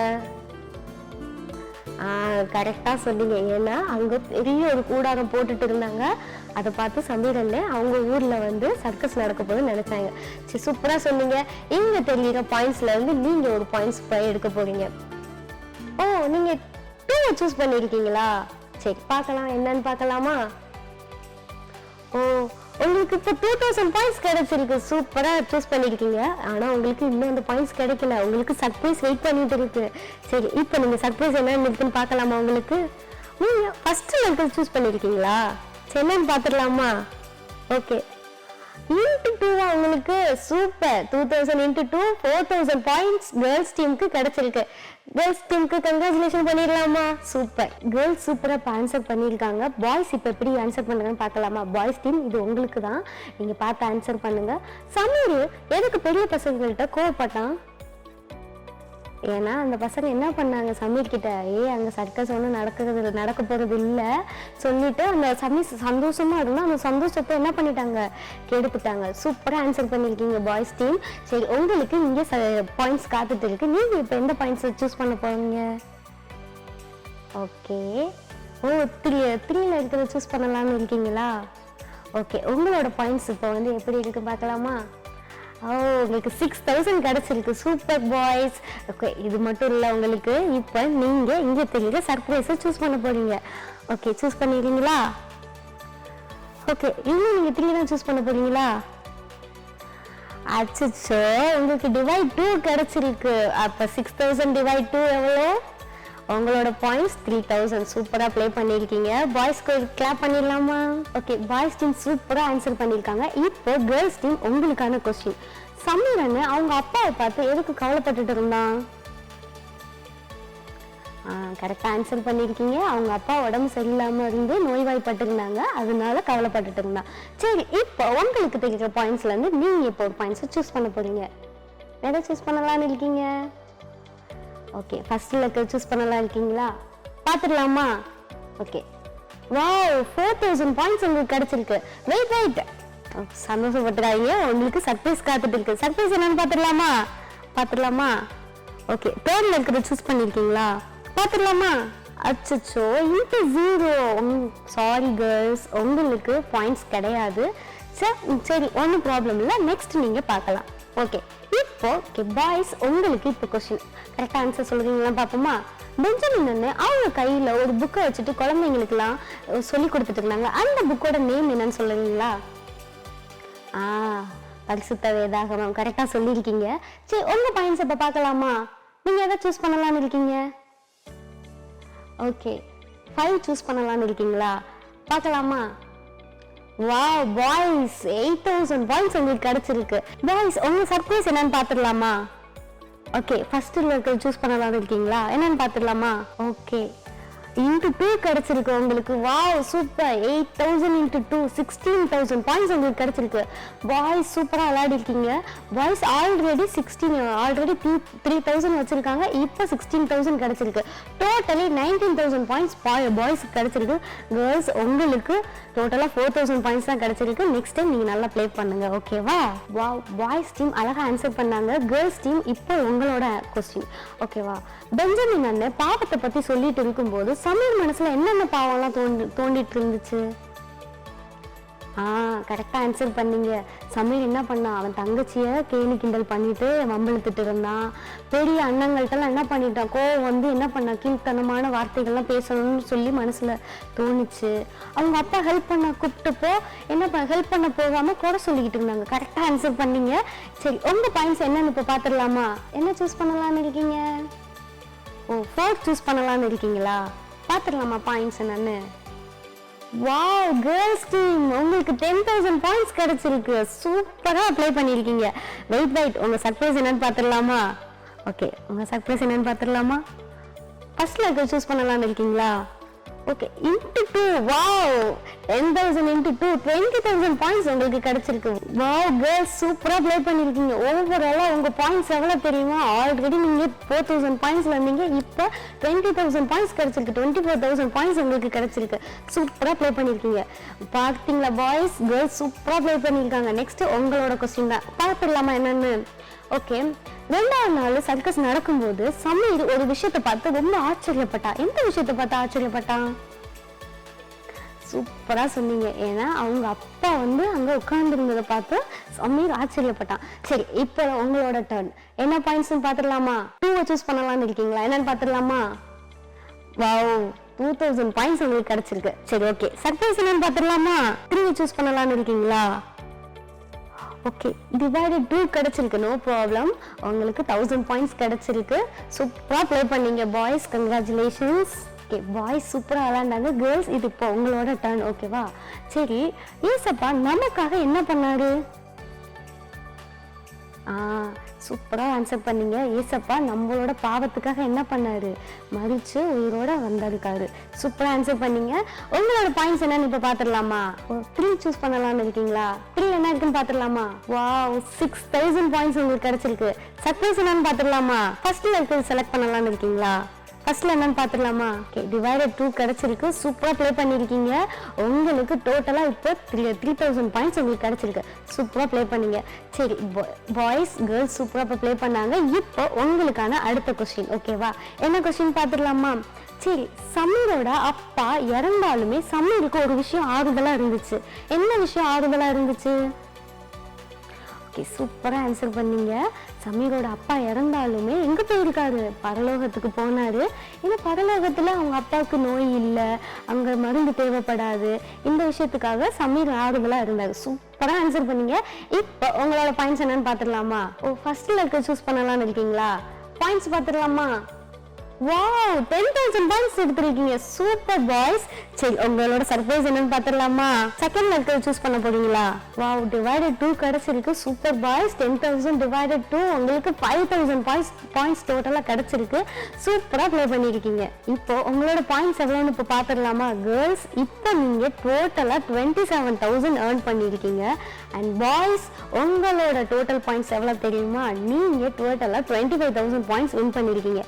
கரெக்டா சொன்னீங்க. ஏன்னா அங்க பெரிய ஒரு கூடாரம் போட்டுட்டு இருந்தாங்க. அதை பார்த்து சமீர் அண்ணன் அவங்க ஊர்ல வந்து சர்க்கஸ் நடக்க போகுதுன்னு நினைச்சாங்க. சரி, சூப்பரா சொன்னீங்க. இங்க தெரியுற பாயிண்ட்ஸ்ல இருந்து நீங்க ஒரு பாயிண்ட்ஸ் எடுக்க போறீங்க. ஓ, நீங்க 2 சூஸ் பண்ணிருக்கீங்களா? சரி, பார்க்கலாம் என்னன்னு பார்க்கலாமா? ஓ, உங்களுக்கு இப்போ 2000 பாயிண்ட்ஸ் கிடைச்சிருக்கு. சூப்பரா சூஸ் பண்ணிருக்கீங்க. ஆனா உங்களுக்கு இன்னும் அந்த பாயிண்ட்ஸ் கிடைக்கல. உங்களுக்கு சர்ப்ரைஸ் வெயிட் பண்ணிட்டு இருக்கு. சரி, இப்போ நீங்க சர்ப்ரைஸ் என்னன்னு இருக்குன்னு பார்க்கலாமா? உங்களுக்கு நீங்க ஃபர்ஸ்ட் லெவல் சூஸ் பண்ணிருக்கீங்களா? சரி, என்னன்னு பார்த்துடலாமா? ஓகே, இன்ட்டு 2 உங்களுக்கு சூப்பர். 2000 × 2 4000 பாயிண்ட்ஸ் கேர்ள்ஸ் டீமுக்கு கிடைச்சிருக்கு. கேர்ள்ஸ் டீமுக்கு கங்க்ராச்சுலேஷன் பண்ணிடலாமா? சூப்பர், கேர்ள்ஸ் சூப்பரா ஆன்சர் பண்ணியிருக்காங்க. பாய்ஸ் இப்போ எப்படி ஆன்சர் பண்ணுங்கன்னு பார்க்கலாமா? பாய்ஸ் டீம் இது உங்களுக்கு தான். நீங்க பார்த்து ஆன்சர் பண்ணுங்க. சமீர் எதுக்கு பெரிய பசங்கள்கிட்ட கோவப்பட்டான்? ஏன்னா அந்த பசங்க என்ன பண்ணாங்க சமீர் கிட்ட, அங்க சர்க்கஸ் ஒன்றும் நடக்க போறது இல்லை சொல்லிட்டு அந்த சமீர் சந்தோஷமா இருந்தா அந்த சந்தோஷத்தை என்ன பண்ணிட்டாங்க, கெடுத்துட்டாங்க. சூப்பரா ஆன்சர் பண்ணிருக்கீங்க பாய்ஸ் டீம். சரி, உங்களுக்கு இங்க பாயிண்ட்ஸ் காத்துட்டு இருக்கு. நீங்க இப்ப எந்த பாயிண்ட்ஸ் சூஸ் பண்ண போறீங்க? ஓகே, ஓ, 3ல இருக்கிறத சூஸ் பண்ணலாம்னு இருக்கீங்களா? ஓகே, உங்களோட பாயிண்ட்ஸ் இப்போ வந்து எப்படி இருக்கு பார்க்கலாமா? ஓ, உங்களுக்கு 6000 கிடைச்சிருக்கு. Super boys. ஓகே, இது மட்டும் இல்லை உங்களுக்கு. இப்போ நீங்க இங்க தெரியுற சர்ப்ரைஸை சூஸ் பண்ண போறீங்க. ஓகே, சூஸ் பண்ணிடுறீங்களா? ஓகே, இன்னும் நீங்க 3 தான் சூஸ் பண்ண போறீங்களா? அச்சோ, உங்களுக்கு டிவைட் 2 கிடைச்சிருக்கு. அப்ப 6000 டிவைட் 2 எவ்வளோ? உங்களோட பாயிண்ட்ஸ் 3000. சூப்பரா ப்ளே பண்ணிருக்கீங்க. பாய்ஸ்க்கு கிளாப் பண்ணிடலாமா? ஓகே, பாய்ஸ் டீம் சூப்பரா ஆன்சர் பண்ணிருக்காங்க. இப்போ கேர்ள்ஸ் டீம் உங்களுக்கான கொஸ்டின். சமீர் அண்ணன் அவங்க அப்பாவை பார்த்து எதுக்கு கவலைப்பட்டுட்டு இருந்தான்? கரெக்டா ஆன்சர் பண்ணிருக்கீங்க. அவங்க அப்பா உடம்பு சரியில்லாம இருந்து நோய்வாய்ப்பட்டு இருந்தாங்க, அதனால கவலைப்பட்டுட்டு இருந்தான். சரி, இப்போ உங்களுக்கு தெரிகிற பாயிண்ட்ஸ்ல இருந்து நீங்க இப்போ ஒரு பாயிண்ட்ஸ் சூஸ் பண்ண போறீங்க. எதை சூஸ் பண்ணலாம்னு இருக்கீங்க? ஓகே, ஃபர்ஸ்ட் லெக்கர் சூஸ் பண்ணலாம் இருக்கீங்களா? பார்த்துடலாமா? ஓகே, வாவ், 4000 பாயிண்ட்ஸ் உங்களுக்கு கிடைச்சிருக்கு. வெயிட், சந்தோஷப்பட்டுறாங்க. உங்களுக்கு சர்ப்ரைஸ் காத்துட்டு இருக்கு. சர்ப்ரைஸ் என்னன்னு பார்த்துடலாமா? ஓகே, தேர்ட் லெக்கர் சூஸ் பண்ணிருக்கீங்களா? பார்த்துடலாமா? அச்சோ, இன்ட்டு 0. சாரி கேர்ள்ஸ், உங்களுக்கு பாயிண்ட்ஸ் கிடையாது. சரி, ஒன்றும் ப்ராப்ளம் இல்லை. நெக்ஸ்ட் நீங்க பார்க்கலாம். ஓகே, இப்போ பாய்ஸ் உங்களுக்கு இப்போ கொஸ்டின் கரெக்டா ஆன்சர் சொல்றீங்களா பார்ப்போமா? பெஞ்சமின் அண்ணன் அவங்க கையில ஒரு புக்கை வச்சுட்டு குழந்தைங்களுக்குலாம் சொல்லி கொடுத்துட்டு இருந்தாங்க. அந்த புக்கோட நேம் என்னன்னு சொல்லுவீங்களா? பரிசுத்த வேதாகமம். கரெக்டா சொல்லியிருக்கீங்க. சரி, உங்க பாயிண்ட்ஸ் இப்ப பார்க்கலாமா? நீங்க எதை சூஸ் பண்ணலாம்னு இருக்கீங்க? ஓகே, 5 சூஸ் பண்ணலாம்னு இருக்கீங்களா? பார்க்கலாமா? வாவ் பாய்ஸ், 8000 பாயிண்ட்ஸ் உங்களுக்கு கிடைச்சிருக்கு. பாய்ஸ், உங்க சர்ப்ரைஸ் என்னன்னு பார்த்துடலாமா? ஓகே, ஃபர்ஸ்ட் லெக்கர் சூஸ் பண்ணலாம்னு இருக்கீங்களா? என்னன்னு பார்த்துடலாமா? ஓகே, இன்ட்டு 2 கிடைச்சிருக்கு உங்களுக்கு. Wow super. 8000 இன்ட்டு 2 16,000 பாயிண்ட்ஸ் உங்களுக்கு கிடைச்சிருக்கு. பாய்ஸ் சூப்பராக விளையாடிருக்கீங்க. பாய்ஸ் ஆல்ரெடி 3,000 வச்சிருக்காங்க. இப்போ 16,000 கிடைச்சிருக்கு. டோட்டலி 19,000 பாயிண்ட்ஸ் பாய்ஸ் கிடைச்சிருக்கு. கேர்ள்ஸ் உங்களுக்கு டோட்டலாக 4,000 பாயிண்ட்ஸ் தான் கிடைச்சிருக்கு. நெக்ஸ்ட் டைம் நீங்கள் நல்லா ப்ளே பண்ணுங்க, ஓகேவா? வாவ், பாய்ஸ் டீம் அழகாக ஆன்சர் பண்ணாங்க. கேர்ள்ஸ் டீம் இப்போ உங்களோட கொஸ்டின், ஓகேவா? பெஞ்சமின் அண்ணன் பாவத்தை பற்றி சொல்லிட்டு இருக்கும்போது சமீர் மனசுல என்னென்ன பாவம்லாம் தோண்டிட்டு இருந்துச்சு? கரெக்டாக ஆன்சர் பண்ணீங்க. சமீர் என்ன பண்ணான்? அவன் தங்கச்சியை கேலி கிண்டல் பண்ணிட்டு வம்பிழுத்துட்டு இருந்தான். பெரிய அண்ணங்கள்ட்டெல்லாம் என்ன பண்ணிட்டான்? கோவம் வந்து என்ன பண்ண? கீழ்த்தனமான வார்த்தைகள்லாம் பேசணும்னு சொல்லி மனசுல தோணுச்சு. அவங்க அப்பா ஹெல்ப் பண்ண கூப்பிட்டப்போ என்ன ஹெல்ப் பண்ண போகாம கூட சொல்லிக்கிட்டு இருந்தாங்க. கரெக்டாக ஆன்சர் பண்ணீங்க. சரி, உங்க பாயிண்ட்ஸ் என்னன்னு இப்போ பார்த்துடலாமா? என்ன சூஸ் பண்ணலான்னு இருக்கீங்க? 4 சூஸ் பண்ணலான்னு இருக்கீங்களா? பார்த்துடலாமா பாயிண்ட்ஸ் என்னன்னு? வாவ், கேர்ள்ஸ் டீம் உங்களுக்கு 10,000 பாயிண்ட்ஸ் கிடைச்சிருக்கு. சூப்பரா அப்ளை பண்ணிருக்கீங்க. வெயிட் உங்க சர்ப்ரைஸ் என்னன்னு பார்த்துடலாமா? ஓகே, உங்க சர்ப்ரைஸ் என்னன்னு பார்த்துடலாமா? ஃபர்ஸ்ட்ல இருக்க சூஸ் பண்ணலாம்னு இருக்கீங்களா? Okay, into 2. Wow, 10,000 into 2 20,000 points உங்களுக்கு கிடைச்சிருக்கு. வாவ் கேர்ள்ஸ், சூப்பரா ப்ளே பண்ணிருக்கீங்க. ஓவராலா உங்க பாயிண்ட்ஸ் எவ்வளவு தெரியுமா? ஆல்ரெடி நீங்க 4,000 பாயிண்ட்ஸ்ல இருந்தீங்க. இப்போ 20,000 பாயிண்ட்ஸ் கிடைச்சிருக்கு. 24,000 பாயிண்ட்ஸ் உங்களுக்கு கிடைச்சிருக்கு. சூப்பரா ப்ளே பண்ணிருக்கீங்க. பார்த்தீங்களா பாய்ஸ், கேர்ள்ஸ் சூப்பரா ப்ளே பண்ணிருக்காங்க. நெக்ஸ்ட் உங்களோட கொஸ்டின் தான். பார்த்துடலாமா என்னன்னு? ஓகே, 2ஆவது நாள் சர்க்கஸ் நடக்கும்போது சமீர் ஒரு விஷயத்தை பார்த்து ரொம்ப ஆச்சரியப்பட்டா. எந்த விஷயத்தை பார்த்து ஆச்சரியப்பட்டான்? சூப்பரா சொன்னீங்க. ஏன்னா அவங்க அப்பா வந்து அங்க உட்கார்ந்து இருந்ததை பார்த்து சமீர் ஆச்சரியப்பட்டான். சரி, இப்போ உங்களோட டர்ன். என்ன பாயிண்ட்ஸ் பார்த்துடலாமா? 2 சூஸ் பண்ணலாம்னு இருக்கீங்களா? என்னன்னு பார்த்துடலாமா? வாவ், 2,000 பாயிண்ட்ஸ் உங்களுக்கு கிடைச்சிருக்கு. சரி, ஓகே, சர்ப்ரைஸ் என்னன்னு பார்த்துடலாமா? 3 சூஸ் பண்ணலாம்னு இருக்கீங்களா? ஓகே, டிவைடட் 2 கிடைச்சிருக்கு. நோ ப்ராப்ளம், உங்களுக்கு 1000 பாயிண்ட்ஸ் கிடைச்சிருக்கு. சூப்பராக ப்ளே பண்ணீங்க பாய்ஸ், கங்க்ராச்சுலேஷன்ஸ். ஓகே, பாய்ஸ் சூப்பராக விளையாண்டாங்க. கேர்ள்ஸ் இது இப்போ உங்களோட டர்ன், ஓகேவா? சரி, ஏசப்பா நமக்காக என்ன பண்ணாரு? சூப்பராக ஆன்சர் பண்ணீங்க. ஏசப்பா நம்மளோட பாவத்துக்காக என்ன பண்ணாரு? மரிச்சு உயிரோட வந்திருக்காரு. சூப்பராக ஆன்சர் பண்ணீங்க. உங்களோட பாயிண்ட்ஸ் என்னன்னு இப்போ பார்த்துடலாமா? 3 சூஸ் பண்ணலாம்னு இருக்கீங்களா? 3 என்ன இருக்குன்னு பார்த்துடலாமா? வாவ், 6,000 பாயிண்ட்ஸ் உங்களுக்கு கிடைச்சிருக்கு. சர்ப்ரைஸ் என்னன்னு பார்த்துடலாமா? ஃபர்ஸ்ட்ல இருக்கிறது செலக்ட் பண்ணலாம்னு இருக்கீங்களா? ஃபர்ஸ்ட்ல என்னன்னு பார்த்துடலாமா? ஓகே, டிவைடட் 2 கிடைச்சிருக்கு. சூப்பராக ப்ளே பண்ணியிருக்கீங்க. உங்களுக்கு டோட்டலாக இப்போ 3,000 பாயிண்ட்ஸ் உங்களுக்கு கிடைச்சிருக்கு. சூப்பராக ப்ளே பண்ணீங்க. சரி, பாய்ஸ் கேர்ள்ஸ் சூப்பராக இப்போ ப்ளே பண்ணாங்க. இப்போ உங்களுக்கான அடுத்த கொஸ்டின், ஓகேவா? என்ன கொஸ்டின் பார்த்துடலாமா? சரி, சமீரோட அப்பா இறந்தாலுமே சமீருக்கு ஒரு விஷயம் ஆறுதலாக இருந்துச்சு. என்ன விஷயம் ஆறுதலாக இருந்துச்சு? ஓகே, சூப்பராக ஆன்சர் பண்ணீங்க. சமீரோட அப்பா இறந்தாலுமே எங்கே போயிருக்காரு? பரலோகத்துக்கு போனாரு. ஏன்னா பரலோகத்தில் அவங்க அப்பாவுக்கு நோய் இல்லை, அங்கே மருந்து தேவைப்படாது. இந்த விஷயத்துக்காக சமீர் ஆறுதலாக இருந்தார். சூப்பராக ஆன்சர் பண்ணீங்க. இப்போ உங்களோட பாயிண்ட்ஸ் என்னன்னு பார்த்துடலாமா? ஃபர்ஸ்ட்ல இருக்க சூஸ் பண்ணலாம்னு இருக்கீங்களா? பாயிண்ட்ஸ் பார்த்துடலாமா? வாவ், 10,000 பாயிண்ட்ஸ் எடுத்துருக்கீங்க. Super boys. சரி, உங்களோட சர்ப்ரைஸ் என்னன்னு பார்த்துடலாமா? செகண்ட்ல இருக்க சூஸ் பண்ண போறீங்களா? வாவ், டிவைடட் 2 கிடைச்சிருக்கு. Super boys. 10,000 டிவைடட் 2 உங்களுக்கு 5,000 பாயிண்ட்ஸ் டோட்டலா கிடைச்சிருக்கு. சூப்பரா ப்ளே பண்ணிருக்கீங்க. இப்போ உங்களோட பாயிண்ட்ஸ் எவ்வளவுன்னு இப்போ பார்த்துடலாமா? கேர்ள்ஸ், இப்போ நீங்க டோட்டலா 27,000 ஏர்ன் பண்ணிருக்கீங்க. அண்ட் பாய்ஸ், உங்களோட டோட்டல் பாயிண்ட்ஸ் எவ்வளவு தெரியுமா? நீங்க டோட்டலா 25,000 பாயிண்ட்ஸ் வின் பண்ணிருக்கீங்க.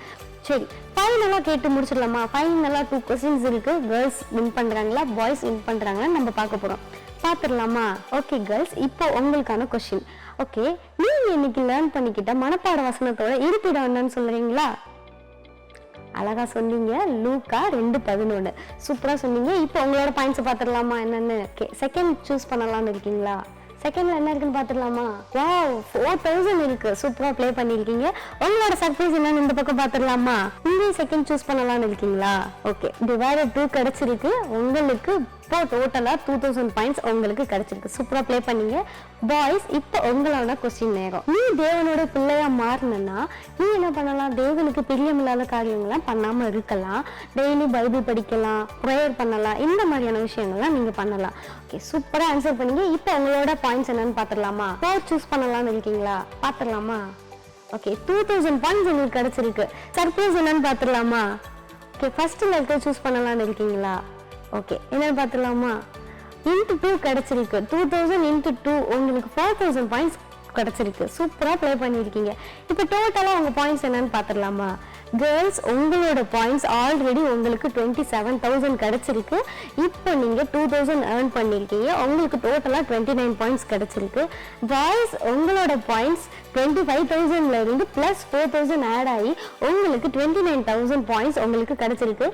சரி, ஃபைனலாக கேட்டு முடிச்சிடலாமா? ஃபைனலாக 2 கொஸ்டின்ஸ் இருக்கு. கேர்ள்ஸ் வின் பண்ணுறாங்களா, பாய்ஸ் வின் பண்ணுறாங்களான்னு நம்ம பார்க்க போகிறோம். பார்த்துடலாமா? ஓகே கேர்ள்ஸ், இப்போ உங்களுக்கான கொஸ்டின். ஓகே, நீங்கள் இன்னைக்கு லேர்ன் பண்ணிக்கிட்ட மனப்பாட வசனத்தோட இருப்பிடம் என்னன்னு சொல்கிறீங்களா? அழகா சொன்னீங்க. லூக்கா 2:11. சூப்பராக சொன்னீங்க. இப்போ உங்களோட பாயிண்ட்ஸ் பார்த்துடலாமா என்னன்னு? ஓகே, செகண்ட் சூஸ் பண்ணலாம்னு இருக்கீங்களா? செகண்ட்ல என்ன இருக்குன்னு பார்த்துடலாமா? வாவ், 4,000 இருக்கு. சூப்பரா ப்ளே பண்ணிருக்கீங்க. உங்களோட சர்ப்ரைஸ் என்னன்னு இந்த பக்கம் பார்த்துடலாமா? நீங்க செகண்ட் சூஸ் பண்ணலாம்னு இருக்கீங்களா? ஓகே, டிவைடட் 2 கிடைச்சிருக்கு. உங்களுக்கு இப்போ டோட்டலா 2,000 பாயிண்ட்ஸ் உங்களுக்கு கிடைச்சிருக்கு. சூப்பரா ப்ளே பண்ணீங்க. பாய்ஸ், இப்போ உங்களோட கொஸ்டின் நேரம். நீ தேவனோட பிள்ளையா மாறினா நீ என்ன பண்ணலாம்? தேவனுக்கு பிரியமில்லாத காரியங்கள்லாம் பண்ணாம இருக்கலாம். டெய்லி பைபிள் படிக்கலாம், ப்ரேயர் பண்ணலாம். இந்த மாதிரியான விஷயங்கள்லாம் நீங்க பண்ணலாம். ஓகே, சூப்பரா ஆன்சர் பண்ணீங்க. இப்போ உங்களோட பாயிண்ட்ஸ் என்னன்னு பார்த்துடலாமா? 4 சூஸ் பண்ணலாம்னு இருக்கீங்களா? பார்த்துடலாமா? ஓகே, 2,000 பாயிண்ட்ஸ் உங்களுக்கு கிடைச்சிருக்கு. சர்ப்ரைஸ் என்னன்னு பார்த்துடலாமா? ஓகே ஃபர்ஸ்ட்டில் இருக்க சூஸ் பண்ணலான்னு இருக்கீங்களா? ஓகே என்னென்னு பார்த்துலாமா? இன்ட்டு 2 கிடச்சிருக்கு. 2000 × 2 உங்களுக்கு 4000 பாயிண்ட்ஸ் கிடச்சிருக்கு. சூப்பராக ப்ளே பண்ணியிருக்கீங்க. இப்போ டோட்டலாக உங்கள் பாயிண்ட்ஸ் என்னன்னு பார்த்துடலாமா? கேர்ள்ஸ் உங்களோட பாயிண்ட்ஸ் ஆல்ரெடி உங்களுக்கு 27,000 கிடச்சிருக்கு. இப்போ நீங்கள் 2000 ஏர்ன் பண்ணியிருக்கீங்க. உங்களுக்கு டோட்டலாக 29 பாயிண்ட்ஸ் கிடச்சிருக்கு. பாய்ஸ் உங்களோட பாயிண்ட்ஸ் 25,000லேருந்து ப்ளஸ் 4,000 ஆட் ஆகி உங்களுக்கு 29,000 பாயிண்ட்ஸ் உங்களுக்கு கிடச்சிருக்கு.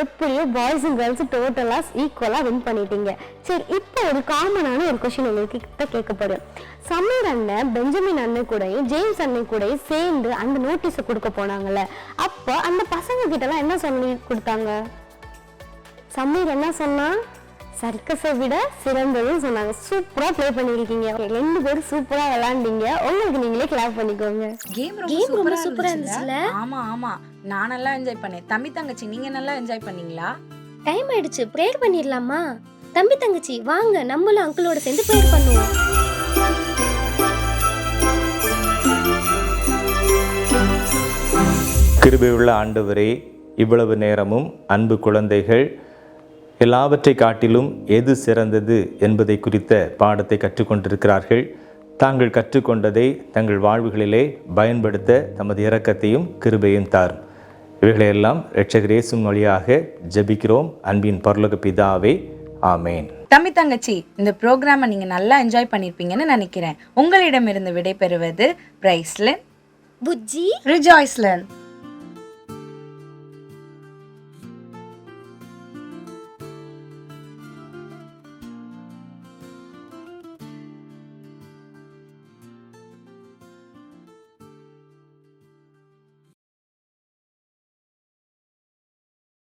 எப்படியோ பாய்ஸ் அண்ட் கேர்ள்ஸ் டோட்டலாக ஈக்குவலாக வின் பண்ணிட்டீங்க. சரி, இப்போ ஒரு காமனான ஒரு கொஸ்டின் உங்களுக்கு கேட்கப்படும். சமீர் அண்ணன் பெஞ்சமின் அண்ணன் கூடயும் ஜேம்ஸ் அண்ணன் கூடயும் சேர்ந்து அந்த நோட்டீஸை கொடுக்க போனாங்கல்ல, அப்போ அந்த பசங்க கிட்டலாம் என்ன சொல்லி கொடுத்தாங்க? சமீர் என்ன சொன்னா? சர்க்கஸை விட சிறந்ததுன்னு சொன்னாங்க. சூப்பரா ப்ளே பண்ணிருக்கீங்க. 2 பேரும் சூப்பரா விளையாண்டீங்க. உங்களுக்கு நீங்களே கிளாப் பண்ணிக்கோங்க. கேம் ரொம்ப சூப்பரா இருந்துச்சுல? ஆமா நான் நல்லா என்ஜாய் பண்ணேன். தம்பி தங்கச்சி நீங்க நல்லா என்ஜாய் பண்ணீங்களா? டைம் ஆயிடுச்சு, ப்ரேயர் பண்ணிடலாமா? தம்பி தங்கச்சி வாங்க, நம்மளும் அங்கிளோட சேர்ந்து ப்ரேயர் பண்ணுவோம். கிருபையுள்ள ஆண்டவரே, இவ்வளவு நேரமும் அன்பு குழந்தைகள் எல்லாவற்றை காட்டிலும் எது சிறந்தது என்பதை குறித்த பாடத்தை கற்றுக்கொண்டிருக்கிறார்கள். தாங்கள் கற்றுக்கொண்டதை தங்கள் வாழ்வுகளிலே பயன்படுத்த தமது இரக்கத்தையும் கிருபையும் தாரும். இவைகளையெல்லாம் இரட்சகர் இயேசுவின் வழியாக ஜெபிக்கிறோம் அன்பின் பரலோக பிதாவே, ஆமேன். தம்பி தங்கச்சி, இந்த ப்ரோக்ராமை நீங்க நல்லா என்ஜாய் பண்ணிருப்பீங்கன்னு நினைக்கிறேன். உங்களிடமிருந்து விடை பெறுவது பிரைஸ்லன், புஜ்ஜி, ரிஜாய்ஸ்லன்.